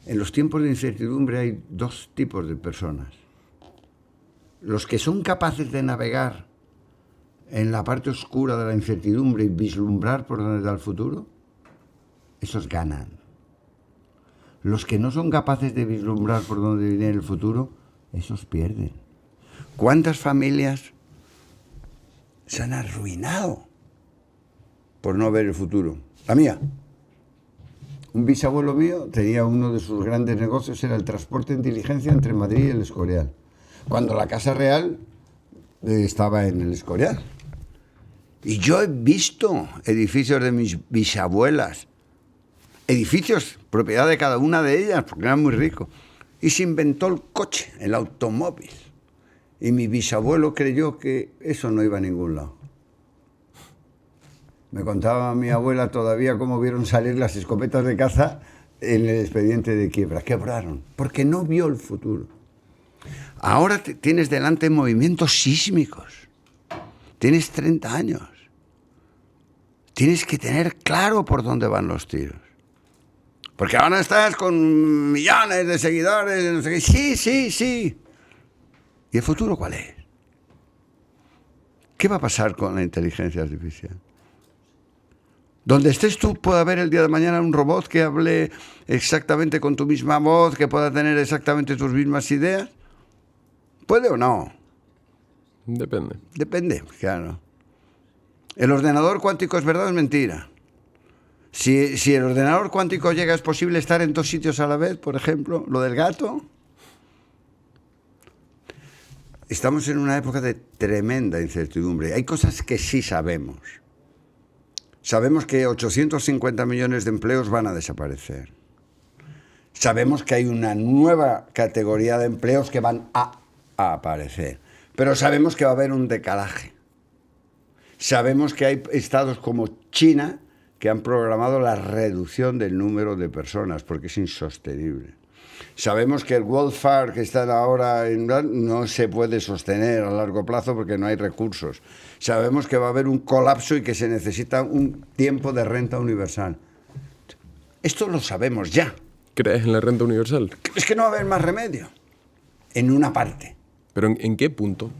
En los tiempos de incertidumbre hay dos tipos de personas. Los que son capaces de navegar en la parte oscura de la incertidumbre y vislumbrar por dónde está el futuro, esos ganan. Los que no son capaces de vislumbrar por dónde viene el futuro, esos pierden. ¿Cuántas familias se han arruinado por no ver el futuro? La mía. Un bisabuelo mío tenía uno de sus grandes negocios, era el transporte en diligencia entre Madrid y el Escorial. Cuando la Casa Real estaba en el Escorial. Y yo he visto edificios de mis bisabuelas, edificios, propiedad de cada una de ellas, porque eran muy ricos. Y se inventó el coche, el automóvil. Y mi bisabuelo creyó que eso no iba a ningún lado. Me contaba mi abuela todavía cómo vieron salir las escopetas de caza en el expediente de quiebra. Quebraron, porque no vio el futuro. Ahora tienes delante movimientos sísmicos. Tienes 30 años. Tienes que tener claro por dónde van los tiros. Porque ahora estás con millones de seguidores, no sé qué. Sí. ¿Y el futuro cuál es? ¿Qué va a pasar con la inteligencia artificial? Donde estés tú puede haber el día de mañana un robot que hable exactamente con tu misma voz, que pueda tener exactamente tus mismas ideas. ¿Puede o no? Depende, claro. ¿El ordenador cuántico es verdad o es mentira? Si el ordenador cuántico llega, ¿es posible estar en dos sitios a la vez, por ejemplo? ¿Lo del gato? Estamos en una época de tremenda incertidumbre. Hay cosas que sí sabemos. Sabemos que 850 millones de empleos van a desaparecer. Sabemos que hay una nueva categoría de empleos que van a aparecer. Pero sabemos que va a haber un decalaje. Sabemos que hay estados como China que han programado la reducción del número de personas porque es insostenible. Sabemos que el welfare que está ahora no se puede sostener a largo plazo porque no hay recursos. Sabemos que va a haber un colapso y que se necesita un tiempo de renta universal. Esto lo sabemos ya. ¿Crees en la renta universal? Es que no va a haber más remedio. En una parte. ¿Pero en qué punto?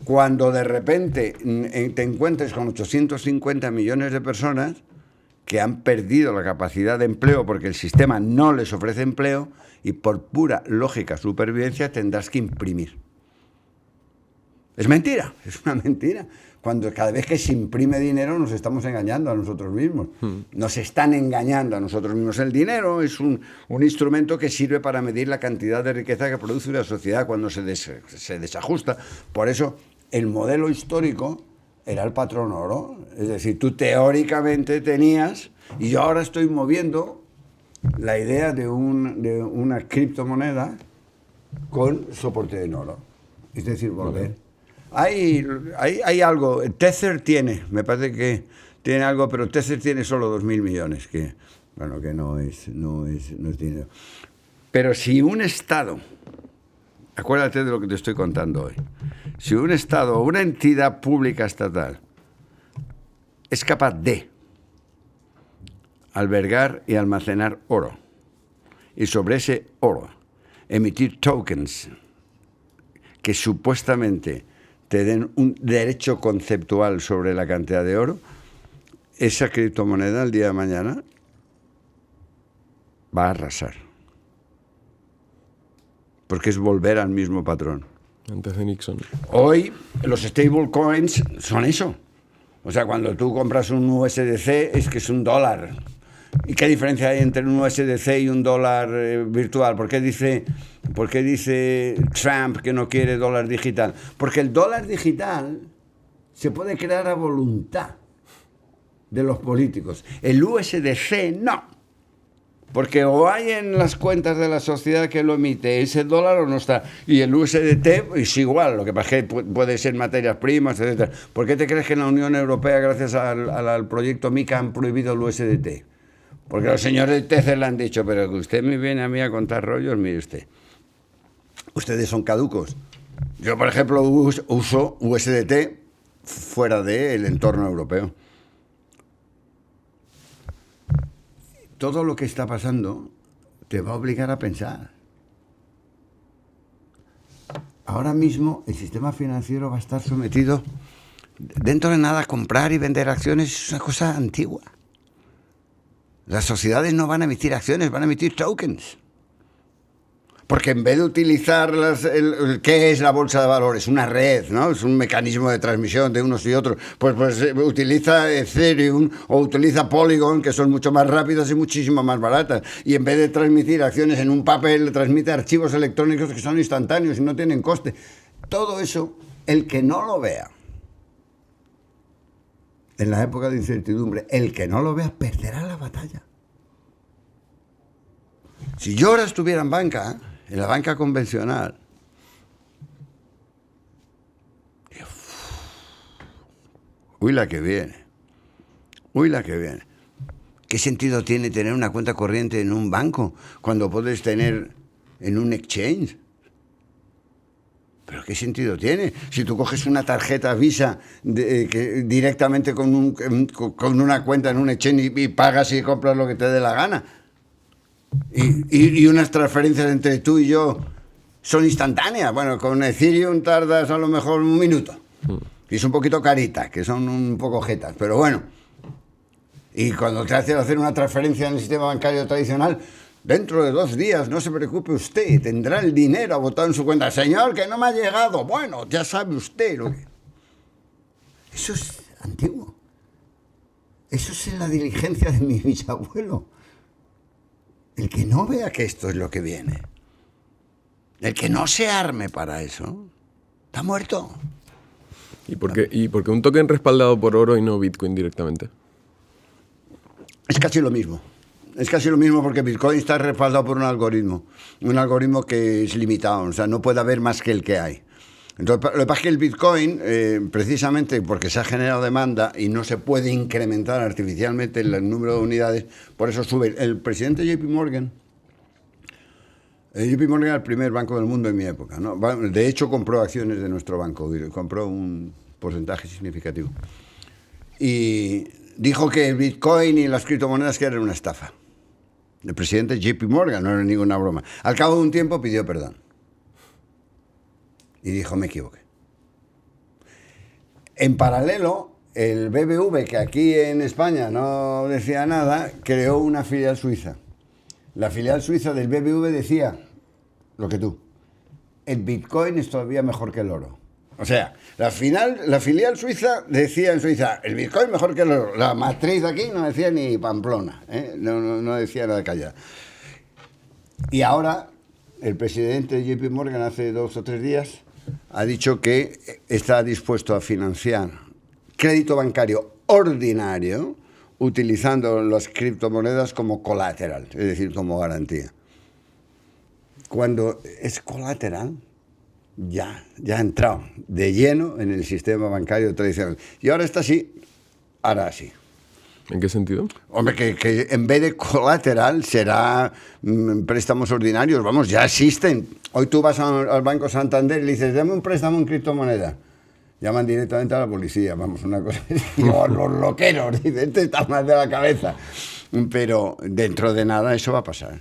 Cuando de repente te encuentres con 850 millones de personas que han perdido la capacidad de empleo porque el sistema no les ofrece empleo y por pura lógica supervivencia tendrás que imprimir. Es mentira, es una mentira. Cuando cada vez que se imprime dinero nos estamos engañando a nosotros mismos. Nos están engañando a nosotros mismos. El dinero es un instrumento que sirve para medir la cantidad de riqueza que produce una sociedad cuando se desajusta. Por eso el modelo histórico era el patrón oro. Es decir, tú teóricamente tenías, y yo ahora estoy moviendo la idea de una criptomoneda con soporte en oro. Es decir, volver. Hay algo, Tether me parece que tiene algo, pero Tether tiene solo 2.000 millones, que no es dinero. Pero si un Estado, acuérdate de lo que te estoy contando hoy, si un Estado o una entidad pública estatal es capaz de albergar y almacenar oro, y sobre ese oro emitir tokens que supuestamente te den un derecho conceptual sobre la cantidad de oro, esa criptomoneda el día de mañana va a arrasar. Porque es volver al mismo patrón. Antes de Nixon. Hoy los stablecoins son eso. O sea, cuando tú compras un USDC es que es un dólar. ¿Y qué diferencia hay entre un USDC y un dólar virtual? ¿Por qué dice Trump que no quiere dólar digital? Porque el dólar digital se puede crear a voluntad de los políticos. El USDC no. Porque o hay en las cuentas de la sociedad que lo emite ese dólar o no está. Y el USDT es igual, lo que pasa es que puede ser materias primas, etc. ¿Por qué te crees que en la Unión Europea, gracias al proyecto MiCA, han prohibido el USDT? Porque los señores de Tether le han dicho, pero que usted me viene a mí a contar rollos, mire usted. Ustedes son caducos. Yo, por ejemplo, uso USDT fuera del entorno europeo. Todo lo que está pasando te va a obligar a pensar. Ahora mismo el sistema financiero va a estar sometido, dentro de nada, comprar y vender acciones es una cosa antigua. Las sociedades no van a emitir acciones, van a emitir tokens. Porque en vez de utilizar ¿qué es la bolsa de valores? Una red, ¿no? Es un mecanismo de transmisión de unos y otros. Pues utiliza Ethereum o utiliza Polygon, que son mucho más rápidas y muchísimo más baratas. Y en vez de transmitir acciones en un papel, transmite archivos electrónicos que son instantáneos y no tienen coste. Todo eso, el que no lo vea, en la época de incertidumbre, el que no lo vea perderá la batalla. Si yo ahora estuviera en la banca convencional, uy la que viene, ¿qué sentido tiene tener una cuenta corriente en un banco cuando puedes tener en un exchange? ¿Pero qué sentido tiene? Si tú coges una tarjeta Visa directamente con una cuenta en un exchange y pagas y compras lo que te dé la gana, y unas transferencias entre tú y yo son instantáneas. Bueno, con Ethereum tardas a lo mejor un minuto. Y es un poquito carita, que son un poco jetas, pero bueno. Y cuando te haces hacer una transferencia en el sistema bancario tradicional, dentro de 2 días, no se preocupe usted, tendrá el dinero botado en su cuenta. Señor, que no me ha llegado. Bueno, ya sabe usted lo que... Eso es antiguo. Eso es en la diligencia de mi bisabuelo. El que no vea que esto es lo que viene, el que no se arme para eso, está muerto. ¿Y por qué un token respaldado por oro y no Bitcoin directamente? Es casi lo mismo. Es casi lo mismo porque Bitcoin está respaldado por un algoritmo que es limitado, o sea, no puede haber más que el que hay. Entonces, lo que pasa es que el Bitcoin, precisamente porque se ha generado demanda y no se puede incrementar artificialmente el número de unidades, por eso sube. El presidente JP Morgan JP Morgan era el primer banco del mundo en mi época, ¿no? De hecho, compró acciones de nuestro banco, compró un porcentaje significativo. Y dijo que el Bitcoin y las criptomonedas que eran una estafa. El presidente JP Morgan, no era ninguna broma. Al cabo de un tiempo pidió perdón. Y dijo, me equivoqué. En paralelo, el BBV, que aquí en España no decía nada, creó una filial suiza. La filial suiza del BBV decía lo que tú. El Bitcoin es todavía mejor que el oro. O sea, la filial suiza decía en Suiza, el Bitcoin mejor que el oro. La matriz aquí no decía ni Pamplona, ¿eh? No decía nada callada. Y ahora, el presidente de JP Morgan hace 2 o 3 días ha dicho que está dispuesto a financiar crédito bancario ordinario utilizando las criptomonedas como collateral, es decir, como garantía. Cuando es collateral, ya ha entrado de lleno en el sistema bancario tradicional. Y ahora está así, ahora sí. ¿En qué sentido? Hombre, que en vez de colateral será préstamos ordinarios. Vamos, ya existen. Hoy tú vas al Banco Santander y le dices, dame un préstamo en criptomoneda. Llaman directamente a la policía. Vamos, una cosa. Digo, los loqueros. Dicen, este está mal de la cabeza. Pero dentro de nada eso va a pasar.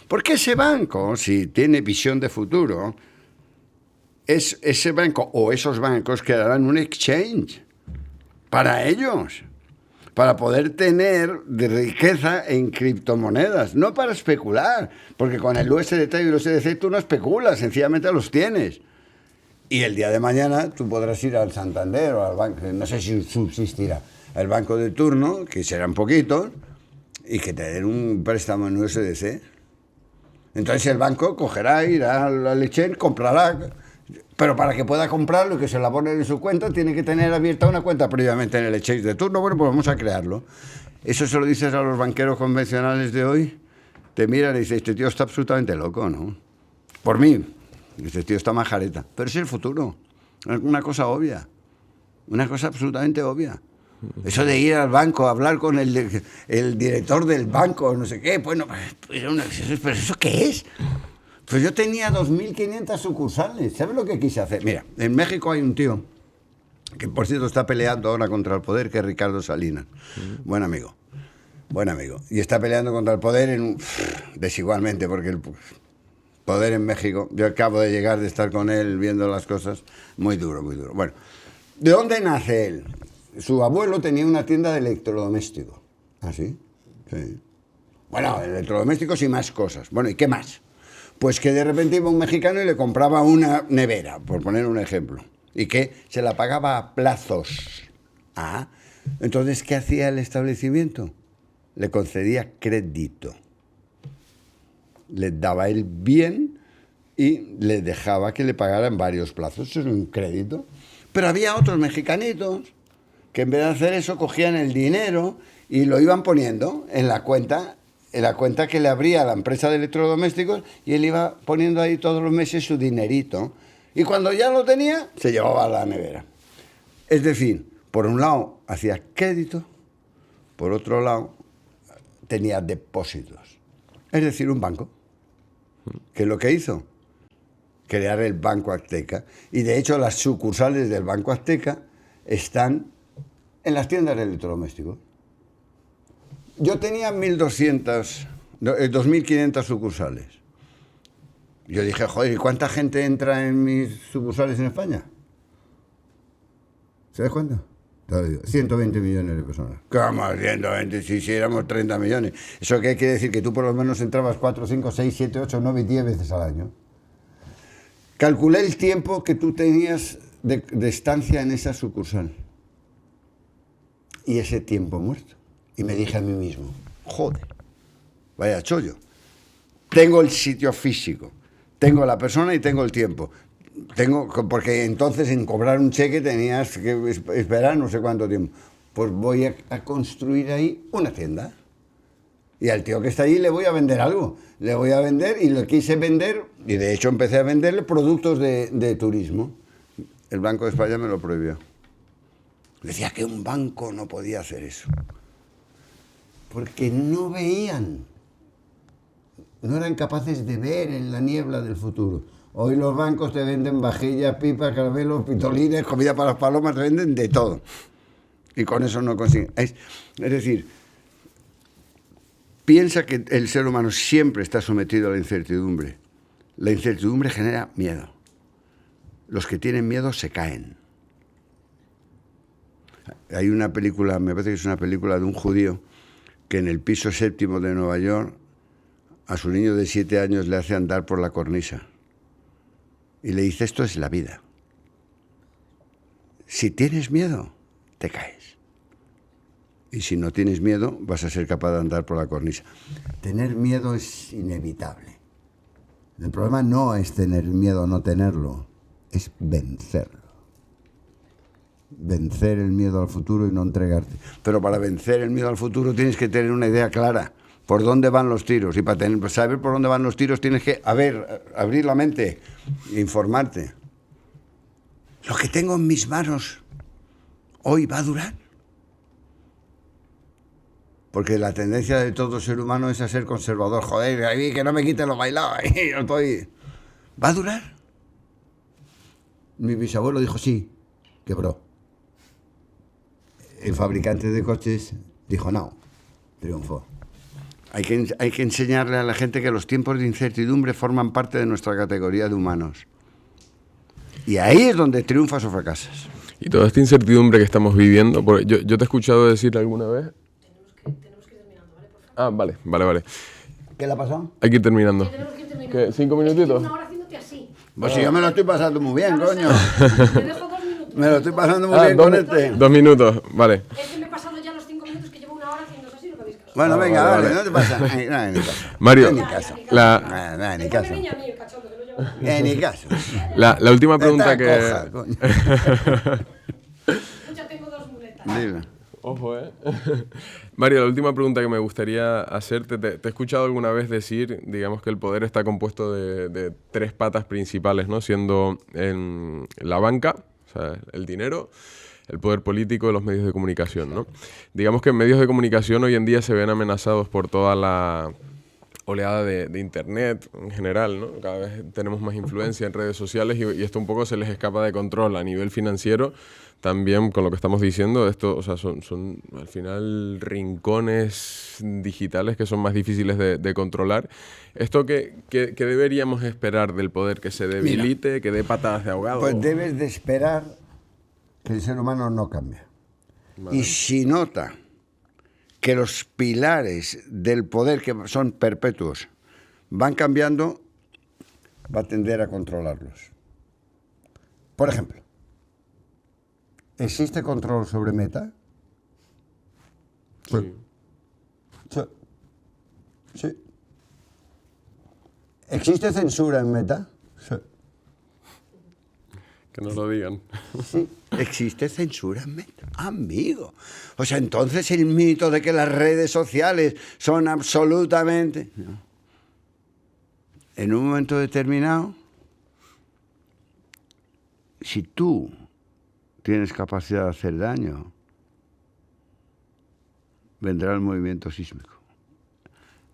Porque ese banco, si tiene visión de futuro, es ese banco o esos bancos crearán un exchange para ellos, para poder tener de riqueza en criptomonedas, no para especular, porque con el USDT y el USDC tú no especulas, sencillamente los tienes. Y el día de mañana tú podrás ir al Santander o al banco, no sé si subsistirá, al banco de turno, que serán poquitos, y que te den un préstamo en USDC. Entonces el banco cogerá, irá al exchange, comprará. Pero para que pueda comprarlo y que se la ponen en su cuenta, tiene que tener abierta una cuenta previamente en el exchange de turno. Bueno, pues vamos a crearlo. Eso se lo dices a los banqueros convencionales de hoy. Te miran y dicen, este tío está absolutamente loco, ¿no? Por mí, este tío está majareta. Pero es el futuro. Es una cosa obvia. Una cosa absolutamente obvia. Eso de ir al banco a hablar con el director del banco, no sé qué. Bueno, pero ¿eso qué es? Pues yo tenía 2.500 sucursales. ¿Sabes lo que quise hacer? Mira, en México hay un tío que, por cierto, está peleando ahora contra el poder, que es Ricardo Salinas. Buen amigo. Y está peleando contra el poder desigualmente, porque el poder en México, yo acabo de llegar de estar con él viendo las cosas, muy duro, muy duro. Bueno, ¿de dónde nace él? Su abuelo tenía una tienda de electrodomésticos. ¿Ah, sí? Sí. Bueno, electrodomésticos y más cosas. Bueno, ¿y qué más? Pues que de repente iba un mexicano y le compraba una nevera, por poner un ejemplo, y que se la pagaba a plazos. Ah, entonces, ¿qué hacía el establecimiento? Le concedía crédito. Le daba el bien y le dejaba que le pagaran varios plazos. Eso es un crédito. Pero había otros mexicanitos que en vez de hacer eso cogían el dinero y lo iban poniendo en la cuenta que le abría la empresa de electrodomésticos, y él iba poniendo ahí todos los meses su dinerito. Y cuando ya lo tenía, se llevaba a la nevera. Es decir, por un lado hacía crédito, por otro lado tenía depósitos. Es decir, un banco. ¿Qué es lo que hizo? Crear el Banco Azteca. Y de hecho las sucursales del Banco Azteca están en las tiendas de electrodomésticos. Yo tenía 2.500 sucursales. Yo dije, joder, ¿y cuánta gente entra en mis sucursales en España? ¿Sabes cuánto? 120 millones de personas. ¿Cómo 120? Si hiciéramos 30 millones. ¿Eso qué quiere decir? Que tú por lo menos entrabas 4, 5, 6, 7, 8, 9, 10 veces al año. Calculé el tiempo que tú tenías de estancia en esa sucursal. Y ese tiempo muerto. Y me dije a mí mismo, joder, vaya chollo. Tengo el sitio físico, tengo la persona y tengo el tiempo. Porque entonces en cobrar un cheque tenías que esperar no sé cuánto tiempo. Pues voy a construir ahí una tienda. Y al tío que está allí le voy a vender algo. Le voy a vender, y le quise vender, y de hecho empecé a venderle productos de turismo. El Banco de España me lo prohibió. Decía que un banco no podía hacer eso. Porque no veían no eran capaces de ver en la niebla del futuro. Hoy los bancos te venden vajillas, pipas, caramelos, pitolines, comida para las palomas, te venden de todo. Y con eso no consiguen. Es decir, piensa que el ser humano siempre está sometido a la incertidumbre. La incertidumbre genera miedo. Los que tienen miedo se caen. Hay una película, me parece que es una película de un judío, que en el piso 7º de Nueva York a su niño de 7 años le hace andar por la cornisa. Y le dice, esto es la vida. Si tienes miedo, te caes. Y si no tienes miedo, vas a ser capaz de andar por la cornisa. Tener miedo es inevitable. El problema no es tener miedo o no tenerlo, es vencerlo. Vencer el miedo al futuro y no entregarte. Pero para vencer el miedo al futuro tienes que tener una idea clara. ¿Por dónde van los tiros? Y para saber por dónde van los tiros tienes que abrir la mente, informarte. Lo que tengo en mis manos hoy va a durar. Porque la tendencia de todo ser humano es a ser conservador. Joder, ahí que no me quiten lo bailado. ¿Va a durar? Mi bisabuelo dijo sí, quebró. El fabricante de coches dijo no, triunfó. Hay que enseñarle a la gente que los tiempos de incertidumbre forman parte de nuestra categoría de humanos. Y ahí es donde triunfas o fracasas. Y toda esta incertidumbre que estamos viviendo, porque yo te he escuchado decir alguna vez... Tenemos que ir terminando, ¿vale? Por favor. Vale. ¿Qué le ha pasado? Hay que ir terminando. Tenemos que ir terminando. ¿Qué? ¿5 minutitos? Una hora haciéndote así. Pues si yo me lo estoy pasando muy bien, Ya lo coño. sé. Te dejo 2 minutos. Me lo estoy pasando muy bien con este. 2 minutos, vale. Es que me he pasado ya los 5 minutos que llevo una hora haciendo así, lo que habéis casado. Bueno, venga, vale, vale, vale. no te pasa. Ni caso. Mario, Ni caso. Ni Déjame caso. niña a mí, el cachondo, que lo llevo. Ni caso. la última pregunta Está que... coja, coño. Ya tengo 2 muletas. Dile. Ojo, Mario, la última pregunta que me gustaría hacerte, te he escuchado alguna vez decir, digamos que el poder está compuesto de 3 patas principales, ¿no? Siendo la banca, o sea, el dinero, el poder político y los medios de comunicación, ¿no? Digamos que en medios de comunicación hoy en día se ven amenazados por toda la oleada de Internet en general, ¿no? Cada vez tenemos más influencia en redes sociales y esto un poco se les escapa de control a nivel financiero. También con lo que estamos diciendo, esto, o sea, son al final rincones digitales que son más difíciles de controlar. ¿Esto qué deberíamos esperar del poder? ¿Que se debilite, que dé patadas de ahogado? Pues debes de esperar que el ser humano no cambie. Vale. Y si nota que los pilares del poder, que son perpetuos, van cambiando, va a tender a controlarlos. Por ejemplo, ¿existe control sobre Meta? Sí. Sí. ¿Existe censura en Meta? Sí. Que nos lo digan. Sí. ¿Existe censura en Meta? Amigo. O sea, entonces el mito de que las redes sociales son absolutamente... No. En un momento determinado, si tú tienes capacidad de hacer daño, vendrá el movimiento sísmico.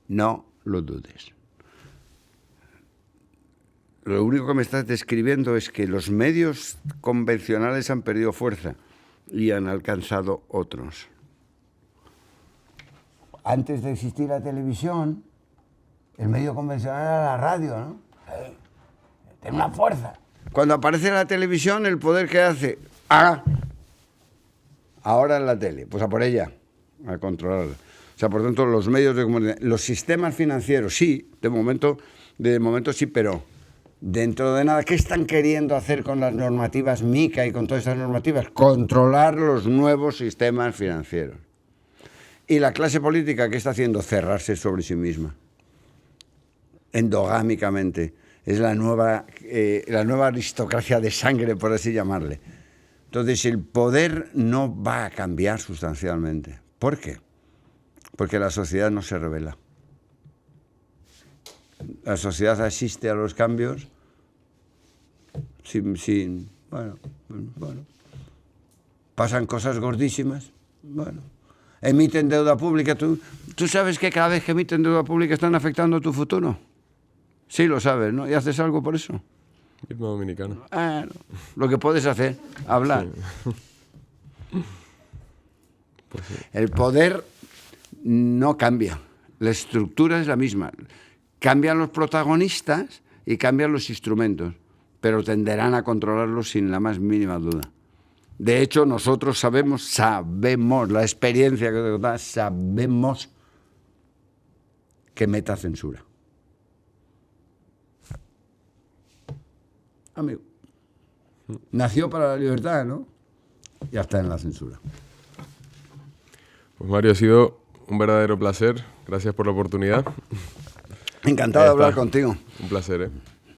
No lo dudes. Lo único que me estás describiendo es que los medios convencionales han perdido fuerza y han alcanzado otros. Antes de existir la televisión, el medio convencional era la radio, ¿no? Tiene una fuerza. Cuando aparece la televisión, el poder que hace... ahora en la tele, pues a por ella, a controlarla. O sea, por tanto, los medios de comunicación, los sistemas financieros, sí, de momento sí, pero dentro de nada, ¿qué están queriendo hacer con las normativas MiCA y con todas esas normativas? Controlar los nuevos sistemas financieros. Y la clase política, ¿qué está haciendo? Cerrarse sobre sí misma, endogámicamente. Es la nueva aristocracia de sangre, por así llamarle. Entonces, el poder no va a cambiar sustancialmente. ¿Por qué? Porque la sociedad no se revela. La sociedad asiste a los cambios bueno. Pasan cosas gordísimas. Bueno, emiten deuda pública. ¿Tú sabes que cada vez que emiten deuda pública están afectando tu futuro? Sí, lo sabes, ¿no? ¿Y haces algo por eso? Irme dominicano. Lo que puedes hacer, hablar. Sí. Pues sí. El poder no cambia, la estructura es la misma. Cambian los protagonistas y cambian los instrumentos, pero tenderán a controlarlos sin la más mínima duda. De hecho, nosotros sabemos, la experiencia que te da, sabemos que Meta censura. Amigo, nació para la libertad, ¿no? Ya está en la censura. Pues Mario, ha sido un verdadero placer. Gracias por la oportunidad. Encantado de hablar contigo. Un placer, ¿eh?